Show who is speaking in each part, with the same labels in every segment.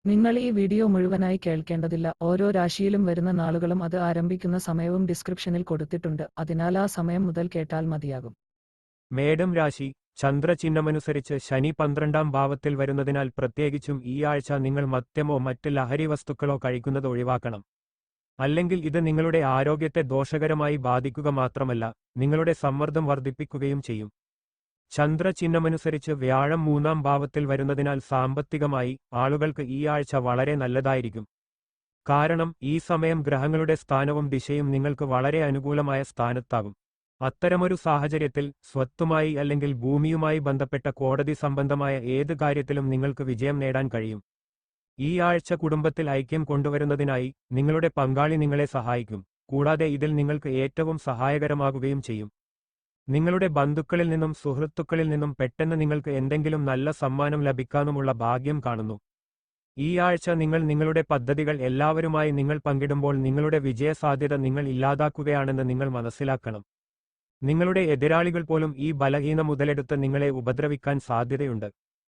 Speaker 1: നിങ്ങൾ ഈ വീഡിയോ മുഴുവനായി കേൾക്കേണ്ടതില്ല. ഓരോ രാശിയിലും വരുന്ന നാളുകളും അത് ആരംഭിക്കുന്ന സമയവും ഡിസ്ക്രിപ്ഷനിൽ കൊടുത്തിട്ടുണ്ട്. അതിനാൽ ആ സമയം മുതൽ കേട്ടാൽ മതിയാകും.
Speaker 2: മേടം രാശി. ചന്ദ്രചിഹ്നമനുസരിച്ച് ശനി 12ാം ഭാവത്തിൽ വരുന്നതിനാൽ പ്രത്യേകിച്ചും ഈ ആഴ്ച നിങ്ങൾ മദ്യമോ മറ്റ് ലഹരി വസ്തുക്കളോ കഴിക്കുന്നത് ഒഴിവാക്കണം. അല്ലെങ്കിൽ ഇത് നിങ്ങളുടെ ആരോഗ്യത്തെ ദോഷകരമായി ബാധിക്കുക മാത്രമല്ല, നിങ്ങളുടെ സമ്മർദ്ദം വർദ്ധിപ്പിക്കുകയും ചെയ്യും. ചന്ദ്രചിഹ്നമനുസരിച്ച് വ്യാഴം 3ാം ഭാവത്തിൽ വരുന്നതിനാൽ സാമ്പത്തികമായി ആളുകൾക്ക് ഈ ആഴ്ച വളരെ നല്ലതായിരിക്കും. കാരണം ഈ സമയം ഗ്രഹങ്ങളുടെ സ്ഥാനവും ദിശയും നിങ്ങൾക്ക് വളരെ അനുകൂലമായ സ്ഥാനത്താകും. അത്തരമൊരു സാഹചര്യത്തിൽ സ്വത്തുമായി അല്ലെങ്കിൽ ഭൂമിയുമായി ബന്ധപ്പെട്ട കോടതി സംബന്ധമായ ഏത് കാര്യത്തിലും നിങ്ങൾക്ക് വിജയം നേടാൻ കഴിയും. ഈ ആഴ്ച കുടുംബത്തിൽ ഐക്യം കൊണ്ടുവരുന്നതിനായി നിങ്ങളുടെ പങ്കാളി നിങ്ങളെ സഹായിക്കും, കൂടാതെ ഇതിൽ നിങ്ങൾക്ക് ഏറ്റവും സഹായകരമാകുകയും ചെയ്യും. നിങ്ങളുടെ ബന്ധുക്കളിൽ നിന്നും സുഹൃത്തുക്കളിൽ നിന്നും പെട്ടെന്ന് നിങ്ങൾക്ക് എന്തെങ്കിലും നല്ല സമ്മാനം ലഭിക്കാനുമുള്ള ഭാഗ്യം കാണുന്നു. ഈ ആഴ്ച നിങ്ങൾ നിങ്ങളുടെ പദ്ധതികൾ എല്ലാവരുമായി നിങ്ങൾ പങ്കിടുമ്പോൾ നിങ്ങളുടെ വിജയസാധ്യത നിങ്ങൾ ഇല്ലാതാക്കുകയാണെന്ന് നിങ്ങൾ മനസ്സിലാക്കണം. നിങ്ങളുടെ എതിരാളികൾ പോലും ഈ ബലഹീന മുതലെടുത്ത് നിങ്ങളെ ഉപദ്രവിക്കാൻ സാധ്യതയുണ്ട്.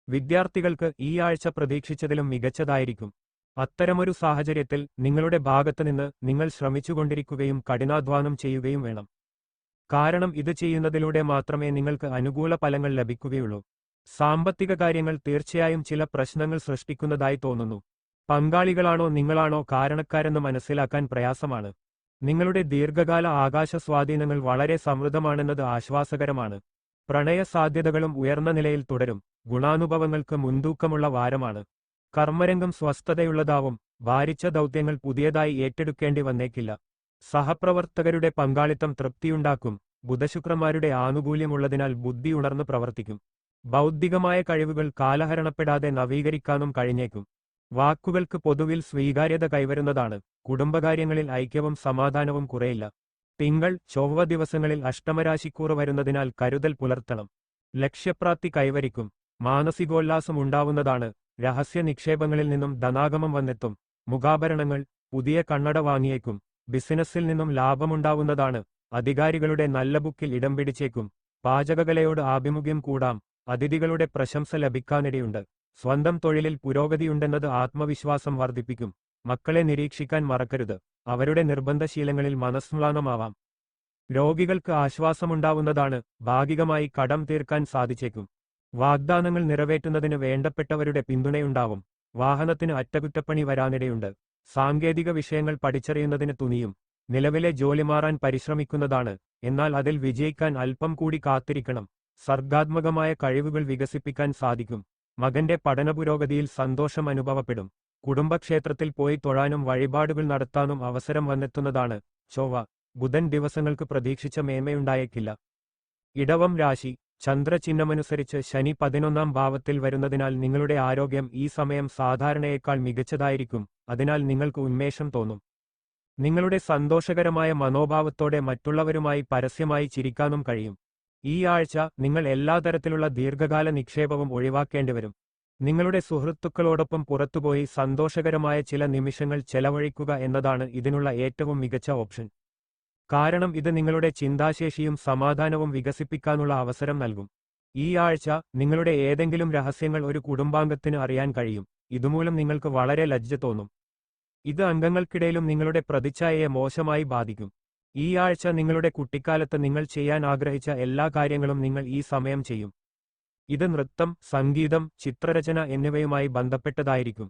Speaker 2: വിദ്യാർത്ഥികൾക്ക് ഈ ആഴ്ച പ്രതീക്ഷിച്ചതിലും മികച്ചതായിരിക്കും. അത്തരമൊരു സാഹചര്യത്തിൽ നിങ്ങളുടെ ഭാഗത്തുനിന്ന് നിങ്ങൾ ശ്രമിച്ചുകൊണ്ടിരിക്കുകയും കഠിനാധ്വാനം ചെയ്യുകയും വേണം. കാരണം ഇത് ചെയ്യുന്നതിലൂടെ മാത്രമേ നിങ്ങൾക്ക് അനുകൂല ഫലങ്ങൾ ലഭിക്കുകയുള്ളൂ. സാമ്പത്തിക കാര്യങ്ങൾ തീർച്ചയായും ചില പ്രശ്നങ്ങൾ സൃഷ്ടിക്കുന്നതായി തോന്നുന്നു. പങ്കാളികളാണോ നിങ്ങളാണോ കാരണക്കാരെന്ന് മനസ്സിലാക്കാൻ പ്രയാസമാണ്. നിങ്ങളുടെ ദീർഘകാല ആകാശ സ്വാധീനങ്ങൾ വളരെ സമൃദ്ധമാണെന്നത് ആശ്വാസകരമാണ്. പ്രണയ സാധ്യതകളും ഉയർന്ന നിലയിൽ തുടരും. ഗുണാനുഭവങ്ങൾക്ക് മുൻതൂക്കമുള്ള വാരമാണ്. കർമ്മരംഗം സ്വസ്ഥതയുള്ളതാവും. ഭാരിച്ച ദൗത്യങ്ങൾ പുതിയതായി ഏറ്റെടുക്കേണ്ടി വന്നേക്കില്ല. സഹപ്രവർത്തകരുടെ പങ്കാളിത്തം തൃപ്തിയുണ്ടാക്കും. ബുധശുക്രന്മാരുടെ ആനുകൂല്യമുള്ളതിനാൽ ബുദ്ധി ഉണർന്നു പ്രവർത്തിക്കും. ബൗദ്ധികമായ കഴിവുകൾ കാലഹരണപ്പെടാതെ നവീകരിക്കാനും കഴിഞ്ഞേക്കും. വാക്കുകൾക്ക് പൊതുവിൽ സ്വീകാര്യത കൈവരുന്നതാണ്. കുടുംബകാര്യങ്ങളിൽ ഐക്യവും സമാധാനവും കുറയില്ല. തിങ്കൾ, ചൊവ്വ ദിവസങ്ങളിൽ അഷ്ടമരാശിക്കൂറ് വരുന്നതിനാൽ കരുതൽ പുലർത്തണം. ലക്ഷ്യപ്രാപ്തി കൈവരിക്കും. മാനസികോല്ലാസം ഉണ്ടാവുന്നതാണ്. രഹസ്യ നിക്ഷേപങ്ങളിൽ നിന്നും ധനാഗമം വന്നെത്തും. മുഖാഭരണങ്ങൾ, പുതിയ കണ്ണട വാങ്ങിയേക്കും. ബിസിനസ്സിൽ നിന്നും ലാഭമുണ്ടാവുന്നതാണ്. അധികാരികളുടെ നല്ല ബുക്കിൽ ഇടം പിടിച്ചേക്കും. പാചകകലയോട് ആഭിമുഖ്യം കൂടാം. അതിഥികളുടെ പ്രശംസ ലഭിക്കാനിടയുണ്ട്. സ്വന്തം തൊഴിലിൽ പുരോഗതിയുണ്ടെന്നത് ആത്മവിശ്വാസം വർദ്ധിപ്പിക്കും. മക്കളെ നിരീക്ഷിക്കാൻ മറക്കരുത്. അവരുടെ നിർബന്ധശീലങ്ങളിൽ മനസ്മ്ലാനമാവാം. രോഗികൾക്ക് ആശ്വാസമുണ്ടാവുന്നതാണ്. ഭാഗികമായി കടം തീർക്കാൻ സാധിച്ചേക്കും. വാഗ്ദാനങ്ങൾ നിറവേറ്റുന്നതിന് വേണ്ടപ്പെട്ടവരുടെ പിന്തുണയുണ്ടാവും. വാഹനത്തിന് അറ്റകുറ്റപ്പണി വരാനിടയുണ്ട്. സാങ്കേതിക വിഷയങ്ങൾ പഠിച്ചറിയുന്നതിന് തുനിയും. നിലവിലെ ജോലി മാറാൻ പരിശ്രമിക്കുന്നതാണ്. എന്നാൽ അതിൽ വിജയിക്കാൻ അല്പം കൂടി കാത്തിരിക്കണം. സർഗാത്മകമായ കഴിവുകൾ വികസിപ്പിക്കാൻ സാധിക്കും. മകന്റെ പഠനപുരോഗതിയിൽ സന്തോഷം അനുഭവപ്പെടും. കുടുംബക്ഷേത്രത്തിൽ പോയി തൊഴാനും വഴിപാടുകൾ നടത്താനും അവസരം വന്നെത്തുന്നതാണ്. ചൊവ്വ, ബുധൻ ദിവസങ്ങൾക്ക് പ്രതീക്ഷിച്ച മേന്മയുണ്ടായേക്കില്ല. ഇടവം രാശി. ചന്ദ്രചിഹ്നമനുസരിച്ച് ശനി 11ാം ഭാവത്തിൽ വരുന്നതിനാൽ നിങ്ങളുടെ ആരോഗ്യം ഈ സമയം സാധാരണയേക്കാൾ മികച്ചതായിരിക്കും. അതിനാൽ നിങ്ങൾക്ക് ഉന്മേഷം തോന്നും. നിങ്ങളുടെ സന്തോഷകരമായ മനോഭാവത്തോടെ മറ്റുള്ളവരുമായി പരസ്യമായി ചിരിക്കാനും കഴിയും. ഈ ആഴ്ച നിങ്ങൾ എല്ലാ തരത്തിലുള്ള ദീർഘകാല നിക്ഷേപവും ഒഴിവാക്കേണ്ടിവരും. നിങ്ങളുടെ സുഹൃത്തുക്കളോടൊപ്പം പുറത്തുപോയി സന്തോഷകരമായ ചില നിമിഷങ്ങൾ ചെലവഴിക്കുക എന്നതാണ് ഇതിനുള്ള ഏറ്റവും മികച്ച ഓപ്ഷൻ. കാരണം ഇത് നിങ്ങളുടെ ചിന്താശേഷിയും സമാധാനവും വികസിപ്പിക്കാനുള്ള അവസരം നൽകും. ഈ ആഴ്ച നിങ്ങളുടെ ഏതെങ്കിലും രഹസ്യങ്ങൾ ഒരു കുടുംബാംഗത്തിന് അറിയാൻ കഴിയും. ഇതുമൂലം നിങ്ങൾക്ക് വളരെ ലജ്ജ തോന്നും. ഇത് അംഗങ്ങൾക്കിടയിലും നിങ്ങളുടെ പ്രതിച്ഛായയെ മോശമായി ബാധിക്കും. ഈ ആഴ്ച നിങ്ങളുടെ കുട്ടിക്കാലത്ത് നിങ്ങൾ ചെയ്യാൻ ആഗ്രഹിച്ച എല്ലാ കാര്യങ്ങളും നിങ്ങൾ ഈ സമയം ചെയ്യും. ഇത് നൃത്തം, സംഗീതം, ചിത്രരചന എന്നിവയുമായി ബന്ധപ്പെട്ടതായിരിക്കും.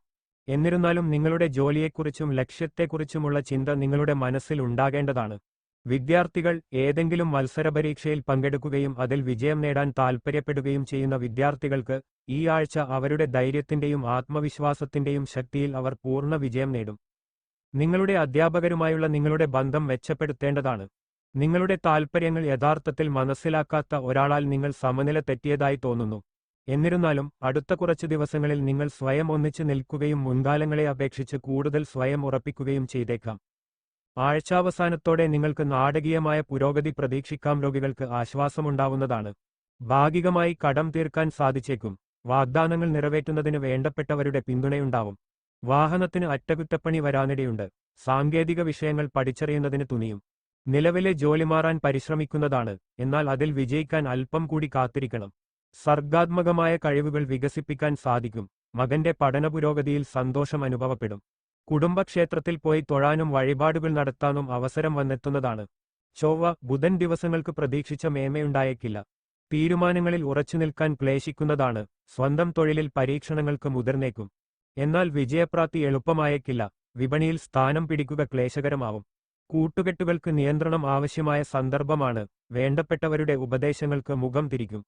Speaker 2: എന്നിരുന്നാലും നിങ്ങളുടെ ജോലിയെക്കുറിച്ചും ലക്ഷ്യത്തെക്കുറിച്ചുമുള്ള ചിന്ത നിങ്ങളുടെ മനസ്സിൽ ഉണ്ടാകേണ്ടതാണ്. വിദ്യാർത്ഥികൾ ഏതെങ്കിലും മത്സരപരീക്ഷയിൽ പങ്കെടുക്കുകയും അതിൽ വിജയം നേടാൻ താൽപ്പര്യപ്പെടുകയും ചെയ്യുന്ന വിദ്യാർത്ഥികൾക്ക് ഈ ആഴ്ച അവരുടെ ധൈര്യത്തിന്റെയും ആത്മവിശ്വാസത്തിന്റെയും ശക്തിയിൽ അവർ പൂർണ്ണ വിജയം നേടും. നിങ്ങളുടെ അധ്യാപകരുമായുള്ള നിങ്ങളുടെ ബന്ധം മെച്ചപ്പെടുത്തേണ്ടതാണ്. നിങ്ങളുടെ താൽപ്പര്യങ്ങൾ യഥാർത്ഥത്തിൽ മനസ്സിലാക്കാത്ത ഒരാളാൽ നിങ്ങൾ സമനില തെറ്റിയതായി തോന്നുന്നു. എന്നിരുന്നാലും അടുത്ത കുറച്ച് ദിവസങ്ങളിൽ നിങ്ങൾ സ്വയം ഒന്നിച്ചു നിൽക്കുകയും മുൻകാലങ്ങളെ അപേക്ഷിച്ച് കൂടുതൽ സ്വയം ഉറപ്പിക്കുകയും ചെയ്തേക്കാം. ആഴ്ചാവസാനത്തോടെ നിങ്ങൾക്ക് നാടകീയമായ പുരോഗതി പ്രതീക്ഷിക്കാം. രോഗികൾക്ക് ആശ്വാസമുണ്ടാവുന്നതാണ്. ഭാഗികമായി കടം തീർക്കാൻ സാധിച്ചേക്കും. വാഗ്ദാനങ്ങൾ നിറവേറ്റുന്നതിന് വേണ്ടപ്പെട്ടവരുടെ പിന്തുണയുണ്ടാവും. വാഹനത്തിന് അറ്റകുറ്റപ്പണി വരാനിടയുണ്ട്. സാങ്കേതിക വിഷയങ്ങൾ പഠിച്ചറിയുന്നതിന് തുനിയും. നിലവിലെ ജോലി മാറാൻ പരിശ്രമിക്കുന്നതാണ്. എന്നാൽ അതിൽ വിജയിക്കാൻ അല്പം കൂടി കാത്തിരിക്കണം. സർഗാത്മകമായ കഴിവുകൾ വികസിപ്പിക്കാൻ സാധിക്കും. മകന്റെ പഠന പുരോഗതിയിൽ സന്തോഷം അനുഭവപ്പെടും. കുടുംബക്ഷേത്രത്തിൽ പോയി തൊഴാനും വഴിപാടുകൾ നടത്താനും അവസരം വന്നെത്തുന്നതാണ്. ചൊവ്വ ബുധൻ ദിവസങ്ങൾക്ക് പ്രതീക്ഷിച്ച മേന്മയുണ്ടായേക്കില്ല. തീരുമാനങ്ങളിൽ ഉറച്ചുനിൽക്കാൻ ക്ലേശിക്കുന്നതാണ്. സ്വന്തം തൊഴിലിൽ പരീക്ഷണങ്ങൾക്ക് മുതിർന്നേക്കും. എന്നാൽ വിജയപ്രാപ്തി എളുപ്പമായേക്കില്ല. വിപണിയിൽ സ്ഥാനം പിടിക്കുക ക്ലേശകരമാവും. കൂട്ടുകെട്ടുകൾക്ക് നിയന്ത്രണം ആവശ്യമായ സന്ദർഭമാണ്. വേണ്ടപ്പെട്ടവരുടെ ഉപദേശങ്ങൾക്ക് മുഖം തിരിക്കും.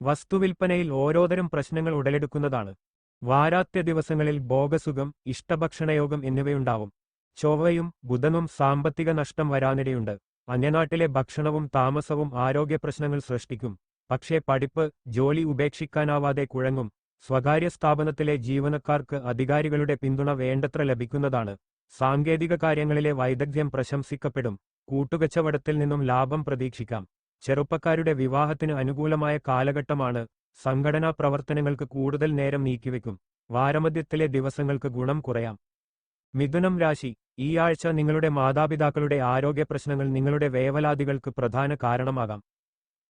Speaker 2: വസ്തുവിൽപ്പനയിൽ ഓരോതരം പ്രശ്നങ്ങൾ ഉടലെടുക്കുന്നതാണ്. വാരാത്യ ദിവസങ്ങളിൽ ഭോഗസുഖം, ഇഷ്ടഭക്ഷണയോഗം എന്നിവയുണ്ടാവും. ചൊവ്വയും ബുധനും സാമ്പത്തിക നഷ്ടം വരാനിടയുണ്ട്. അന്യനാട്ടിലെ ഭക്ഷണവും താമസവും ആരോഗ്യപ്രശ്നങ്ങൾ സൃഷ്ടിക്കും. പക്ഷേ പഠിപ്പ്, ജോലി ഉപേക്ഷിക്കാനാവാതെ കുഴങ്ങും. സ്വകാര്യ സ്ഥാപനത്തിലെ ജീവനക്കാർക്ക് അധികാരികളുടെ പിന്തുണ വേണ്ടത്ര ലഭിക്കുന്നതാണ്. സാങ്കേതിക കാര്യങ്ങളിലെ വൈദഗ്ധ്യം പ്രശംസിക്കപ്പെടും. കൂട്ടുകച്ചവടത്തിൽ നിന്നും ലാഭം പ്രതീക്ഷിക്കാം. ചെറുപ്പക്കാരുടെ വിവാഹത്തിന് അനുകൂലമായ കാലഘട്ടമാണ്. സംഘടനാ പ്രവർത്തനങ്ങൾക്ക് കൂടുതൽ നേരം നീക്കിവെക്കും. വാരമധ്യത്തിലെ ദിവസങ്ങൾക്ക് ഗുണം കുറയാം. മിഥുനം രാശി, ഈ ആഴ്ച നിങ്ങളുടെ മാതാപിതാക്കളുടെ ആരോഗ്യപ്രശ്നങ്ങൾ നിങ്ങളുടെ വേവലാതികൾക്ക് പ്രധാന കാരണമാകാം.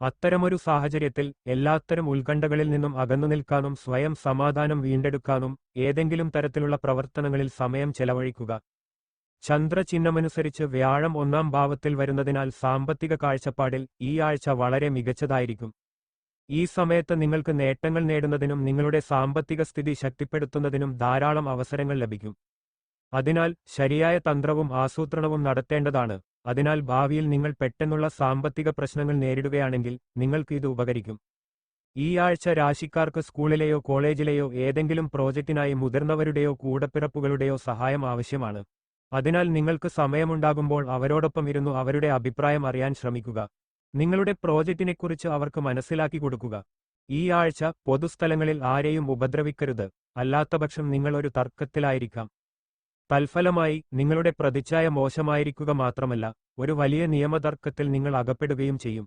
Speaker 2: അത്തരമൊരു സാഹചര്യത്തിൽ എല്ലാത്തരം ഉത്കണ്ഠകളിൽ നിന്നും അകന്നുനിൽക്കാനും സ്വയം സമാധാനം വീണ്ടെടുക്കാനും ഏതെങ്കിലും തരത്തിലുള്ള പ്രവർത്തനങ്ങളിൽ സമയം ചെലവഴിക്കുക. ചന്ദ്രചിഹ്നമനുസരിച്ച് വ്യാഴം 1-ാം ഭാവത്തിൽ വരുന്നതിനാൽ സാമ്പത്തിക കാഴ്ചപ്പാടിൽ ഈ ആഴ്ച വളരെ മികച്ചതായിരിക്കും. ഈ സമയത്ത് നിങ്ങൾക്ക് നേട്ടങ്ങൾ നേടുന്നതിനും നിങ്ങളുടെ സാമ്പത്തിക സ്ഥിതി ശക്തിപ്പെടുത്തുന്നതിനും ധാരാളം അവസരങ്ങൾ ലഭിക്കും. അതിനാൽ ശരിയായ തന്ത്രവും ആസൂത്രണവും നടത്തേണ്ടതാണ്. അതിനാൽ ഭാവിയിൽ നിങ്ങൾ പെട്ടെന്നുള്ള സാമ്പത്തിക പ്രശ്നങ്ങൾ നേരിടുകയാണെങ്കിൽ നിങ്ങൾക്ക് ഇത് ഉപകരിക്കും. ഈ ആഴ്ച രാശിക്കാർക്ക് സ്കൂളിലെയോ കോളേജിലെയോ ഏതെങ്കിലും പ്രോജക്റ്റിനായി മുതിർന്നവരുടെയോ കൂടപ്പിറപ്പുകളുടെയോ സഹായം ആവശ്യമാണ്. അതിനാൽ നിങ്ങൾക്ക് സമയമുണ്ടാകുമ്പോൾ അവരോടൊപ്പം ഇരുന്നു അവരുടെ അഭിപ്രായം അറിയാൻ ശ്രമിക്കുക. നിങ്ങളുടെ പ്രോജക്റ്റിനെക്കുറിച്ച് അവർക്ക് മനസ്സിലാക്കി കൊടുക്കുക. ഈ ആഴ്ച പൊതുസ്ഥലങ്ങളിൽ ആരെയും ഉപദ്രവിക്കരുത്. അല്ലാത്തപക്ഷം നിങ്ങൾ ഒരു തർക്കത്തിലായിരിക്കാം. തൽഫലമായി നിങ്ങളുടെ പ്രതിച്ഛായ മോശമായിരിക്കുക മാത്രമല്ല, ഒരു വലിയ നിയമതർക്കത്തിൽ നിങ്ങൾ അകപ്പെടുകയും ചെയ്യും.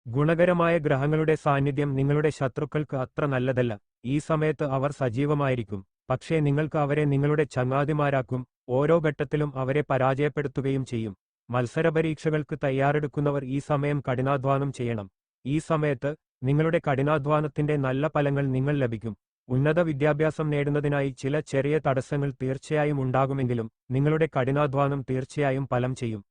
Speaker 2: ഗുണകരമായ ഗ്രഹങ്ങളുടെ സാന്നിധ്യം നിങ്ങളുടെ ശത്രുക്കൾക്ക് അത്ര നല്ലതല്ല. ഈ സമയത്ത് അവർ സജീവമായിരിക്കും. പക്ഷേ നിങ്ങൾക്ക് അവരെ നിങ്ങളുടെ ചങ്ങാതിമാരാക്കും. ഓരോ ഘട്ടത്തിലും അവരെ പരാജയപ്പെടുത്തുകയും ചെയ്യും. മത്സരപരീക്ഷകൾക്ക് തയ്യാറെടുക്കുന്നവർ ഈ സമയം കഠിനാധ്വാനം ചെയ്യണം. ഈ സമയത്ത് നിങ്ങളുടെ കഠിനാധ്വാനത്തിന്റെ നല്ല ഫലങ്ങൾ നിങ്ങൾ ലഭിക്കും. ഉന്നത വിദ്യാഭ്യാസം നേടുന്നതിനായി ചില ചെറിയ തടസ്സങ്ങൾ തീർച്ചയായും ഉണ്ടാകുമെങ്കിലും നിങ്ങളുടെ കഠിനാധ്വാനം തീർച്ചയായും ഫലം ചെയ്യും.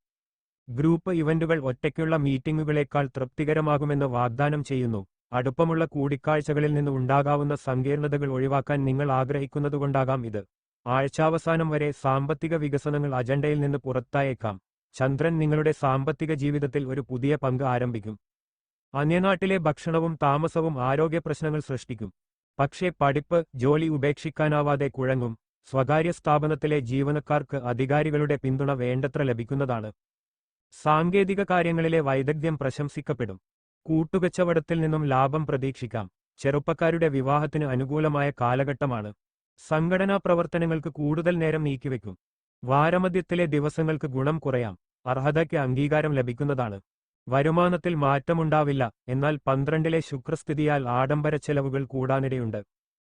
Speaker 2: ഗ്രൂപ്പ് ഇവന്റുകൾ ഒറ്റയ്ക്കുള്ള മീറ്റിംഗുകളേക്കാൾ തൃപ്തികരമാകുമെന്ന് വാഗ്ദാനം ചെയ്യുന്നു. അടുപ്പമുള്ള കൂടിക്കാഴ്ചകളിൽ നിന്ന് ഉണ്ടാകാവുന്ന സങ്കീർണതകൾ ഒഴിവാക്കാൻ നിങ്ങൾ ആഗ്രഹിക്കുന്നതുകൊണ്ടാകാം ഇത്. ആഴ്ചാവസാനം വരെ സാമ്പത്തിക വികസനങ്ങൾ അജണ്ടയിൽ നിന്ന് പുറത്തായേക്കാം. ചന്ദ്രൻ നിങ്ങളുടെ സാമ്പത്തിക ജീവിതത്തിൽ ഒരു പുതിയ പങ്ക് ആരംഭിക്കും. അന്യനാട്ടിലെ ഭക്ഷണവും താമസവും ആരോഗ്യപ്രശ്നങ്ങൾ സൃഷ്ടിക്കും. പക്ഷേ പഠിപ്പ്, ജോലി ഉപേക്ഷിക്കാനാവാതെ കുഴങ്ങും. സ്വകാര്യ സ്ഥാപനത്തിലെ ജീവനക്കാർക്ക് അധികാരികളുടെ പിന്തുണ വേണ്ടത്ര ലഭിക്കുന്നതാണ്. സാങ്കേതിക കാര്യങ്ങളിലെ വൈദഗ്ധ്യം പ്രശംസിക്കപ്പെടും. കൂട്ടുകച്ചവടത്തിൽ നിന്നും ലാഭം പ്രതീക്ഷിക്കാം. ചെറുപ്പക്കാരുടെ വിവാഹത്തിന് അനുകൂലമായ കാലഘട്ടമാണ്. സംഘടനാ പ്രവർത്തനങ്ങൾക്ക് കൂടുതൽ നേരം നീക്കിവെക്കും. വാരമധ്യത്തിലെ ദിവസങ്ങൾക്ക് ഗുണം കുറയാം. അർഹതയ്ക്ക് അംഗീകാരം ലഭിക്കുന്നതാണ്. വരുമാനത്തിൽ മാറ്റമുണ്ടാവില്ല. എന്നാൽ 12-ലെ ശുക്രസ്ഥിതിയാൽ ആഡംബര ചെലവുകൾ കൂടാനിടയുണ്ട്.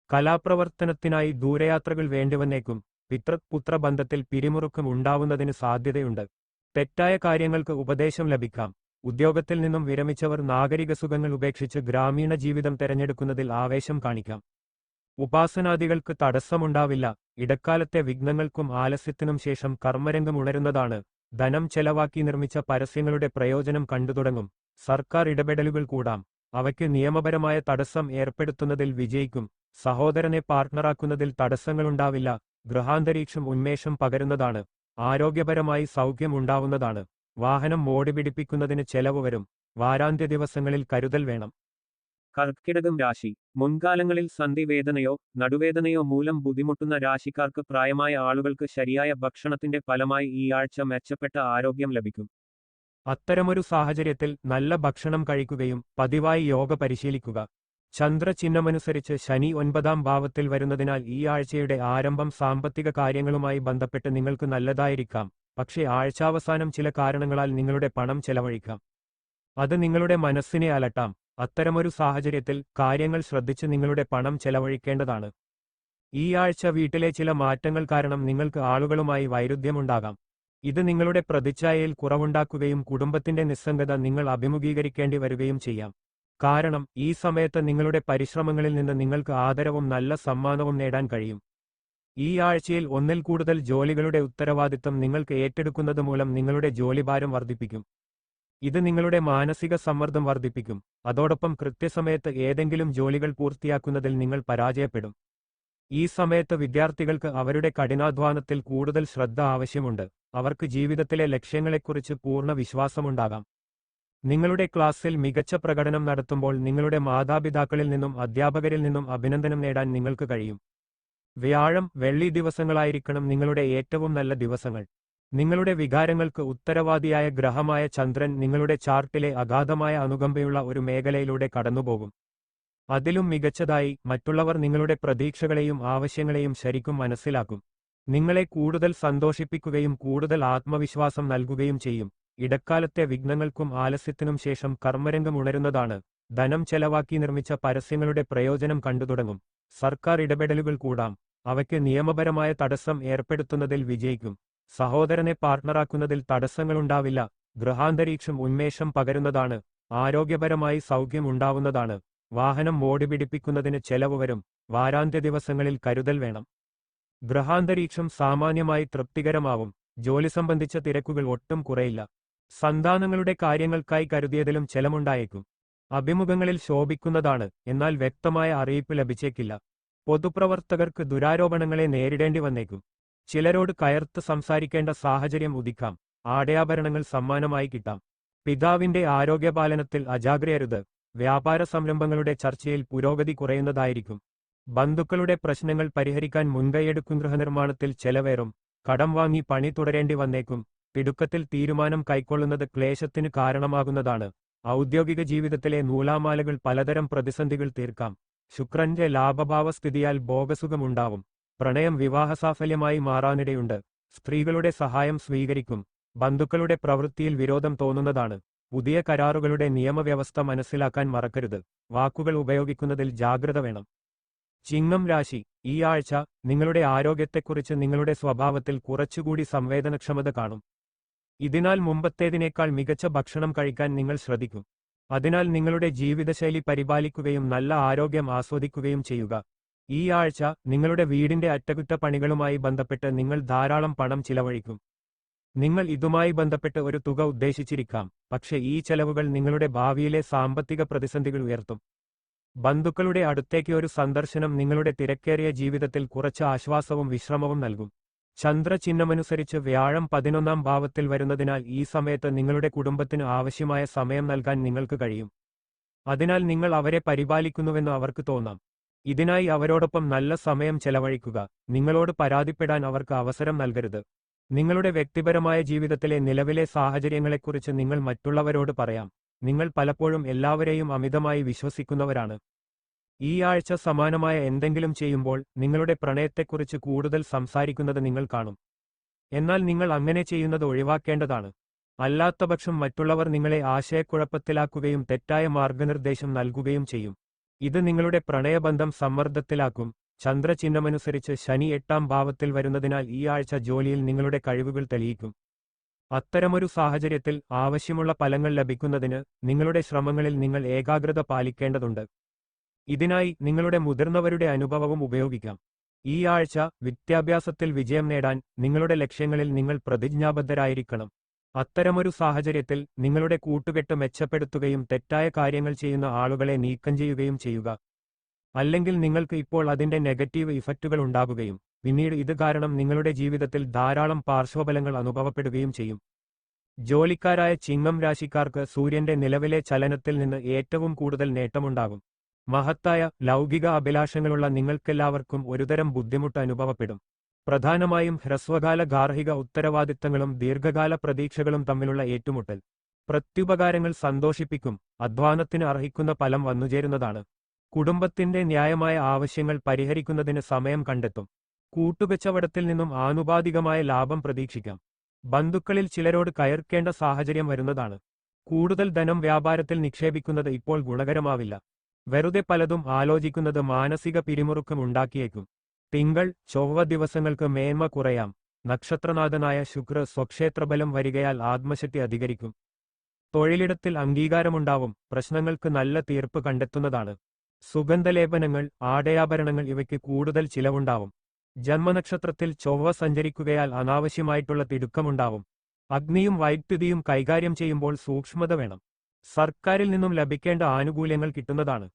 Speaker 2: കലാപ്രവർത്തനത്തിനായി ദൂരയാത്രകൾ വേണ്ടിവന്നേക്കും. പിതൃപുത്ര ബന്ധത്തിൽ പിരിമുറുക്കം ഉണ്ടാവുന്നതിന് സാധ്യതയുണ്ട്. തെറ്റായ കാര്യങ്ങൾക്ക് ഉപദേശം ലഭിക്കാം. ഉദ്യോഗത്തിൽ നിന്നും വിരമിച്ചവർ നാഗരിക സുഖങ്ങൾ ഉപേക്ഷിച്ച് ഗ്രാമീണ ജീവിതം തെരഞ്ഞെടുക്കുന്നതിൽ ആവേശം കാണിക്കാം. ഉപാസനാദികൾക്ക് തടസ്സമുണ്ടാവില്ല. ഇടക്കാലത്തെ വിഘ്നങ്ങൾക്കും ആലസ്യത്തിനും ശേഷം കർമ്മരംഗം ഉണരുന്നതാണ്. ധനം ചെലവാക്കി നിർമ്മിച്ച പരസ്യങ്ങളുടെ പ്രയോജനം കണ്ടുതുടങ്ങും. സർക്കാർ ഇടപെടലുകൾ കൂടാം. അവയ്ക്ക് നിയമപരമായ തടസ്സം ഏർപ്പെടുത്തുന്നതിൽ വിജയിക്കും. സഹോദരനെ പാർട്ട്ണറാക്കുന്നതിൽ തടസ്സങ്ങളുണ്ടാവില്ല. ഗൃഹാന്തരീക്ഷം ഉന്മേഷം പകരുന്നതാണ്. ആരോഗ്യപരമായി സൗഖ്യം ഉണ്ടാവുന്നതാണ്. വാഹനം മോടിപിടിപ്പിക്കുന്നതിന് ചെലവ് വരും. വാരാന്ത്യ ദിവസങ്ങളിൽ കരുതൽ വേണം. കർക്കിടകം രാശി, മുൻകാലങ്ങളിൽ സന്ധിവേദനയോ നടുവേദനയോ മൂലം ബുദ്ധിമുട്ടുന്ന രാശിക്കാർക്ക് പ്രായമായ ആളുകൾക്ക് ശരിയായ ഭക്ഷണത്തിന്റെ ഫലമായി ഈ ആഴ്ച മെച്ചപ്പെട്ട ആരോഗ്യം ലഭിക്കും. അത്തരമൊരു സാഹചര്യത്തിൽ നല്ല ഭക്ഷണം കഴിക്കുകയും പതിവായി യോഗ പരിശീലിക്കുക. ചന്ദ്രചിഹ്നമനുസരിച്ച് ശനി 9-ാം ഭാവത്തിൽ വരുന്നതിനാൽ ഈ ആഴ്ചയുടെ ആരംഭം സാമ്പത്തിക കാര്യങ്ങളുമായി ബന്ധപ്പെട്ട് നിങ്ങൾക്ക് നല്ലതായിരിക്കാം. പക്ഷേ ആഴ്ചാവസാനം ചില കാരണങ്ങളാൽ നിങ്ങളുടെ പണം ചെലവഴിക്കാം. അത് നിങ്ങളുടെ മനസ്സിനെ അലട്ടാം. അത്തരമൊരു സാഹചര്യത്തിൽ കാര്യങ്ങൾ ശ്രദ്ധിച്ച് നിങ്ങളുടെ പണം ചെലവഴിക്കേണ്ടതാണ്. ഈ ആഴ്ച വീട്ടിലെ ചില മാറ്റങ്ങൾ കാരണം നിങ്ങൾക്ക് ആളുകളുമായി വൈരുദ്ധ്യമുണ്ടാകാം. ഇത് നിങ്ങളുടെ പ്രതിച്ഛായയിൽ കുറവുണ്ടാക്കുകയും കുടുംബത്തിന്റെ നിസ്സംഗത നിങ്ങൾ അഭിമുഖീകരിക്കേണ്ടി വരികയും ചെയ്യാം. കാരണം ഈ സമയത്ത് നിങ്ങളുടെ പരിശ്രമങ്ങളിൽ നിന്ന് നിങ്ങൾക്ക് ആദരവും നല്ല സമ്മാനവും നേടാൻ കഴിയും. ഈ ആഴ്ചയിൽ ഒന്നിൽ കൂടുതൽ ജോലികളുടെ ഉത്തരവാദിത്തം നിങ്ങൾക്ക് ഏറ്റെടുക്കുന്നത് മൂലം നിങ്ങളുടെ ജോലിഭാരം വർദ്ധിപ്പിക്കും. ഇത് നിങ്ങളുടെ മാനസിക സമ്മർദ്ദം വർദ്ധിപ്പിക്കും. അതോടൊപ്പം കൃത്യസമയത്ത് ഏതെങ്കിലും ജോലികൾ പൂർത്തിയാക്കുന്നതിൽ നിങ്ങൾ പരാജയപ്പെടും. ഈ സമയത്ത് വിദ്യാർത്ഥികൾക്ക് അവരുടെ കഠിനാധ്വാനത്തിൽ കൂടുതൽ ശ്രദ്ധ ആവശ്യമുണ്ട്. അവർക്ക് ജീവിതത്തിലെ ലക്ഷ്യങ്ങളെക്കുറിച്ച് പൂർണ്ണ വിശ്വാസമുണ്ടാകാം. നിങ്ങളുടെ ക്ലാസ്സിൽ മികച്ച പ്രകടനം നടത്തുമ്പോൾ നിങ്ങളുടെ മാതാപിതാക്കളിൽ നിന്നും അധ്യാപകരിൽ നിന്നും അഭിനന്ദനം നേടാൻ നിങ്ങൾക്ക് കഴിയും. വ്യാഴം, വെള്ളി ദിവസങ്ങളായിരിക്കണം നിങ്ങളുടെ ഏറ്റവും നല്ല ദിവസങ്ങൾ. നിങ്ങളുടെ വികാരങ്ങൾക്ക് ഉത്തരവാദിയായ ഗ്രഹമായ ചന്ദ്രൻ നിങ്ങളുടെ ചാർട്ടിലെ അഗാധമായ അനുകമ്പയുള്ള ഒരു മേഖലയിലൂടെ കടന്നുപോകും. അതിലും മികച്ചതായി, മറ്റുള്ളവർ നിങ്ങളുടെ പ്രതീക്ഷകളെയും ആവശ്യങ്ങളെയും ശരിക്കും മനസ്സിലാക്കും. നിങ്ങളെ കൂടുതൽ സന്തോഷിപ്പിക്കുകയും കൂടുതൽ ആത്മവിശ്വാസം നൽകുകയും ചെയ്യും. ഇടക്കാലത്തെ വിഘ്നങ്ങൾക്കും ആലസ്യത്തിനും ശേഷം കർമ്മരംഗം ഉണരുന്നതാണ്. ധനം ചെലവാക്കി നിർമ്മിച്ച പരസ്യങ്ങളുടെ പ്രയോജനം കണ്ടുതുടങ്ങും. സർക്കാർ ഇടപെടലുകൾ കൂടാം. അവയ്ക്ക് നിയമപരമായ തടസ്സം ഏർപ്പെടുത്തുന്നതിൽ വിജയിക്കും. സഹോദരനെ പാർട്ണറാക്കുന്നതിൽ തടസ്സങ്ങളുണ്ടാവില്ല. ഗൃഹാന്തരീക്ഷം ഉന്മേഷം പകരുന്നതാണ്. ആരോഗ്യപരമായി സൗഖ്യം ഉണ്ടാവുന്നതാണ്. വാഹനം മോടിപിടിപ്പിക്കുന്നതിന് ചെലവ് വരും. വാരാന്ത്യ ദിവസങ്ങളിൽ കരുതൽ വേണം. ഗൃഹാന്തരീക്ഷം സാമാന്യമായി തൃപ്തികരമാവും. ജോലി സംബന്ധിച്ച തിരക്കുകൾ ഒട്ടും കുറയില്ല. സന്താനങ്ങളുടെ കാര്യങ്ങൾക്കായി കരുതിയതിലും ചെലവുണ്ടായേക്കും. അഭിമുഖങ്ങളിൽ ശോഭിക്കുന്നതാണ്, എന്നാൽ വ്യക്തമായ അറിയിപ്പ് ലഭിച്ചേക്കില്ല. പൊതുപ്രവർത്തകർക്ക് ദുരാരോപണങ്ങളെ നേരിടേണ്ടി വന്നേക്കും. ചിലരോട് കയർത്ത് സംസാരിക്കേണ്ട സാഹചര്യം ഉദിക്കാം. ആടയാഭരണങ്ങൾ സമ്മാനമായി കിട്ടാം. പിതാവിന്റെ ആരോഗ്യപാലനത്തിൽ അജാഗ്രതയരുത്. വ്യാപാര സംരംഭങ്ങളുടെ ചർച്ചയിൽ പുരോഗതി കുറയുന്നതായിരിക്കും. ബന്ധുക്കളുടെ പ്രശ്നങ്ങൾ പരിഹരിക്കാൻ മുൻകൈയെടുക്കും. ഗൃഹനിർമ്മാണത്തിൽ ചെലവേറും. കടം വാങ്ങി പണി തുടരേണ്ടി വന്നേക്കും. തിടുക്കത്തിൽ തീരുമാനം കൈക്കൊള്ളുന്നത് ക്ലേശത്തിന് കാരണമാകുന്നതാണ്. ഔദ്യോഗിക ജീവിതത്തിലെ നൂലാമാലകൾ പലതരം പ്രതിസന്ധികൾ തീർക്കാം. ശുക്രന്റെ ലാഭഭാവസ്ഥിതിയാൽ ഭോഗസുഖമുണ്ടാവും. പ്രണയം വിവാഹസാഫല്യമായി മാറാനിടയുണ്ട്. സ്ത്രീകളുടെ സഹായം സ്വീകരിക്കും. ബന്ധുക്കളുടെ പ്രവൃത്തിയിൽ വിരോധം തോന്നുന്നതാണ്. പുതിയ കരാറുകളുടെ നിയമവ്യവസ്ഥ മനസ്സിലാക്കാൻ മറക്കരുത്. വാക്കുകൾ ഉപയോഗിക്കുന്നതിൽ ജാഗ്രത വേണം. ചിങ്ങം രാശി, ഈ ആഴ്ച നിങ്ങളുടെ ആരോഗ്യത്തെക്കുറിച്ച് നിങ്ങളുടെ സ്വഭാവത്തിൽ കുറച്ചുകൂടി സംവേദനക്ഷമത കാണും. ഇതിനാൽ മുമ്പത്തേതിനേക്കാൾ മികച്ച ഭക്ഷണം കഴിക്കാൻ നിങ്ങൾ ശ്രദ്ധിക്കും. അതിനാൽ നിങ്ങളുടെ ജീവിതശൈലി പരിപാലിക്കുകയും നല്ല ആരോഗ്യം ആസ്വദിക്കുകയും ചെയ്യുക. ഈ ആഴ്ച നിങ്ങളുടെ വീടിന്റെ അറ്റകുറ്റപ്പണികളുമായി ബന്ധപ്പെട്ട് നിങ്ങൾ ധാരാളം പണം ചിലവഴിക്കും. നിങ്ങൾ ഇതുമായി ബന്ധപ്പെട്ട് ഒരു തുക ഉദ്ദേശിച്ചിരിക്കാം, പക്ഷേ ഈ ചെലവുകൾ നിങ്ങളുടെ ഭാവിയിലെ സാമ്പത്തിക പ്രതിസന്ധികൾ ഉയർത്തും. ബന്ധുക്കളുടെ അടുത്തേക്ക് ഒരു സന്ദർശനം നിങ്ങളുടെ തിരക്കേറിയ ജീവിതത്തിൽ കുറച്ച് ആശ്വാസവും വിശ്രമവും നൽകും. ചന്ദ്രചിഹ്നമനുസരിച്ച് വ്യാഴം 11ാം ഭാവത്തിൽ വരുന്നതിനാൽ ഈ സമയത്ത് നിങ്ങളുടെ കുടുംബത്തിന് ആവശ്യമായ സമയം നൽകാൻ നിങ്ങൾക്ക് കഴിയും. അതിനാൽ നിങ്ങൾ അവരെ പരിപാലിക്കുന്നുവെന്ന് അവർക്ക് തോന്നാം. ഇതിനായി അവരോടൊപ്പം നല്ല സമയം ചെലവഴിക്കുക. നിങ്ങളോട് പരാതിപ്പെടാൻ അവർക്ക് അവസരം നൽകരുത്. നിങ്ങളുടെ വ്യക്തിപരമായ ജീവിതത്തിലെ നിലവിലെ സാഹചര്യങ്ങളെക്കുറിച്ച് നിങ്ങൾ മറ്റുള്ളവരോട് പറയാം. നിങ്ങൾ പലപ്പോഴും എല്ലാവരെയും അമിതമായി വിശ്വസിക്കുന്നവരാണ്. ഈ ആഴ്ച സമാനമായ എന്തെങ്കിലും ചെയ്യുമ്പോൾ നിങ്ങളുടെ പ്രണയത്തെക്കുറിച്ച് കൂടുതൽ സംസാരിക്കുന്നത് നിങ്ങൾ കാണും. എന്നാൽ നിങ്ങൾ അങ്ങനെ ചെയ്യുന്നത് ഒഴിവാക്കേണ്ടതാണ്. അല്ലാത്തപക്ഷം മറ്റുള്ളവർ നിങ്ങളെ ആശയക്കുഴപ്പത്തിലാക്കുകയും തെറ്റായ മാർഗനിർദ്ദേശം നൽകുകയും ചെയ്യും. ഇത് നിങ്ങളുടെ പ്രണയബന്ധം സമ്മർദ്ദത്തിലാക്കും. ചന്ദ്രചിഹ്നമനുസരിച്ച് ശനി 8ാം ഭാവത്തിൽ വരുന്നതിനാൽ ഈ ആഴ്ച ജോലിയിൽ നിങ്ങളുടെ കഴിവുകൾ തെളിയിക്കും. അത്തരമൊരു സാഹചര്യത്തിൽ ആവശ്യമുള്ള ഫലങ്ങൾ ലഭിക്കുന്നതിന് നിങ്ങളുടെ ശ്രമങ്ങളിൽ നിങ്ങൾ ഏകാഗ്രത പാലിക്കേണ്ടതുണ്ട്. ഇതിനായി നിങ്ങളുടെ മുതിർന്നവരുടെ അനുഭവവും ഉപയോഗിക്കാം. ഈ ആഴ്ച വിദ്യാഭ്യാസത്തിൽ വിജയം നേടാൻ നിങ്ങളുടെ ലക്ഷ്യങ്ങളിൽ നിങ്ങൾ പ്രതിജ്ഞാബദ്ധരായിരിക്കണം. അത്തരമൊരു സാഹചര്യത്തിൽ നിങ്ങളുടെ കൂട്ടുകെട്ട് മെച്ചപ്പെടുത്തുകയും തെറ്റായ കാര്യങ്ങൾ ചെയ്യുന്ന ആളുകളെ നീക്കം ചെയ്യുകയും ചെയ്യുക. അല്ലെങ്കിൽ നിങ്ങൾക്ക് ഇപ്പോൾ അതിന്റെ നെഗറ്റീവ് ഇഫക്റ്റുകൾ ഉണ്ടാകുകയും പിന്നീട് ഇത് കാരണം നിങ്ങളുടെ ജീവിതത്തിൽ ധാരാളം പാർശ്വഫലങ്ങൾ അനുഭവപ്പെടുകയും ചെയ്യും. ജോലിക്കാരായ ചിങ്ങം രാശിക്കാർക്ക് സൂര്യന്റെ നിലവിലെ ചലനത്തിൽ നിന്ന് ഏറ്റവും കൂടുതൽ നേട്ടമുണ്ടാകും. മഹത്തായ ലൗകിക അഭിലാഷങ്ങളുള്ള നിങ്ങൾക്കെല്ലാവർക്കും ഒരുതരം ബുദ്ധിമുട്ട് അനുഭവപ്പെടും. പ്രധാനമായും ഹ്രസ്വകാല ഗാർഹിക ഉത്തരവാദിത്തങ്ങളും ദീർഘകാല പ്രതീക്ഷകളും തമ്മിലുള്ള ഏറ്റുമുട്ടൽ. പ്രത്യുപകാരങ്ങൾ സന്തോഷിപ്പിക്കും. അധ്വാനത്തിന് അർഹിക്കുന്ന ഫലം വന്നുചേരുന്നതാണ്. കുടുംബത്തിന്റെ ന്യായമായ ആവശ്യങ്ങൾ പരിഹരിക്കുന്നതിന് സമയം കണ്ടെത്തും. കൂട്ടുകച്ചവടത്തിൽ നിന്നും ആനുപാതികമായ ലാഭം പ്രതീക്ഷിക്കാം. ബന്ധുക്കളിൽ ചിലരോട് കയർക്കേണ്ട സാഹചര്യം വരുന്നതാണ്. കൂടുതൽ ധനം വ്യാപാരത്തിൽ നിക്ഷേപിക്കുന്നത് ഇപ്പോൾ ഗുണകരമാവില്ല. വെറുതെ പലതും ആലോചിക്കുന്നത് മാനസിക പിരിമുറുക്കം ഉണ്ടാക്കിയേക്കും. തിങ്കൾ, ചൊവ്വ ദിവസങ്ങൾക്ക് മേന്മ കുറയാം. നക്ഷത്രനാഥനായ ശുക്ര സ്വക്ഷേത്രബലം വരികയാൽ ആത്മശക്തി അധികരിക്കും. തൊഴിലിടത്തിൽ അംഗീകാരമുണ്ടാവും, പ്രശ്നങ്ങൾക്ക് നല്ല തീർപ്പ് കണ്ടെത്തുന്നതാണ്. സുഗന്ധലേപനങ്ങൾ, ആടയാഭരണങ്ങൾ ഇവയ്ക്ക് കൂടുതൽ ചിലവുണ്ടാവും. ജന്മനക്ഷത്രത്തിൽ ചൊവ്വ സഞ്ചരിക്കുകയാൽ അനാവശ്യമായിട്ടുള്ള തിടുക്കമുണ്ടാവും. അഗ്നിയും വൈദ്യുതിയും കൈകാര്യം ചെയ്യുമ്പോൾ സൂക്ഷ്മത വേണം. സർക്കാരിൽ നിന്നും ലഭിക്കേണ്ട ആനുകൂല്യങ്ങൾ കിട്ടുന്നതാണ്.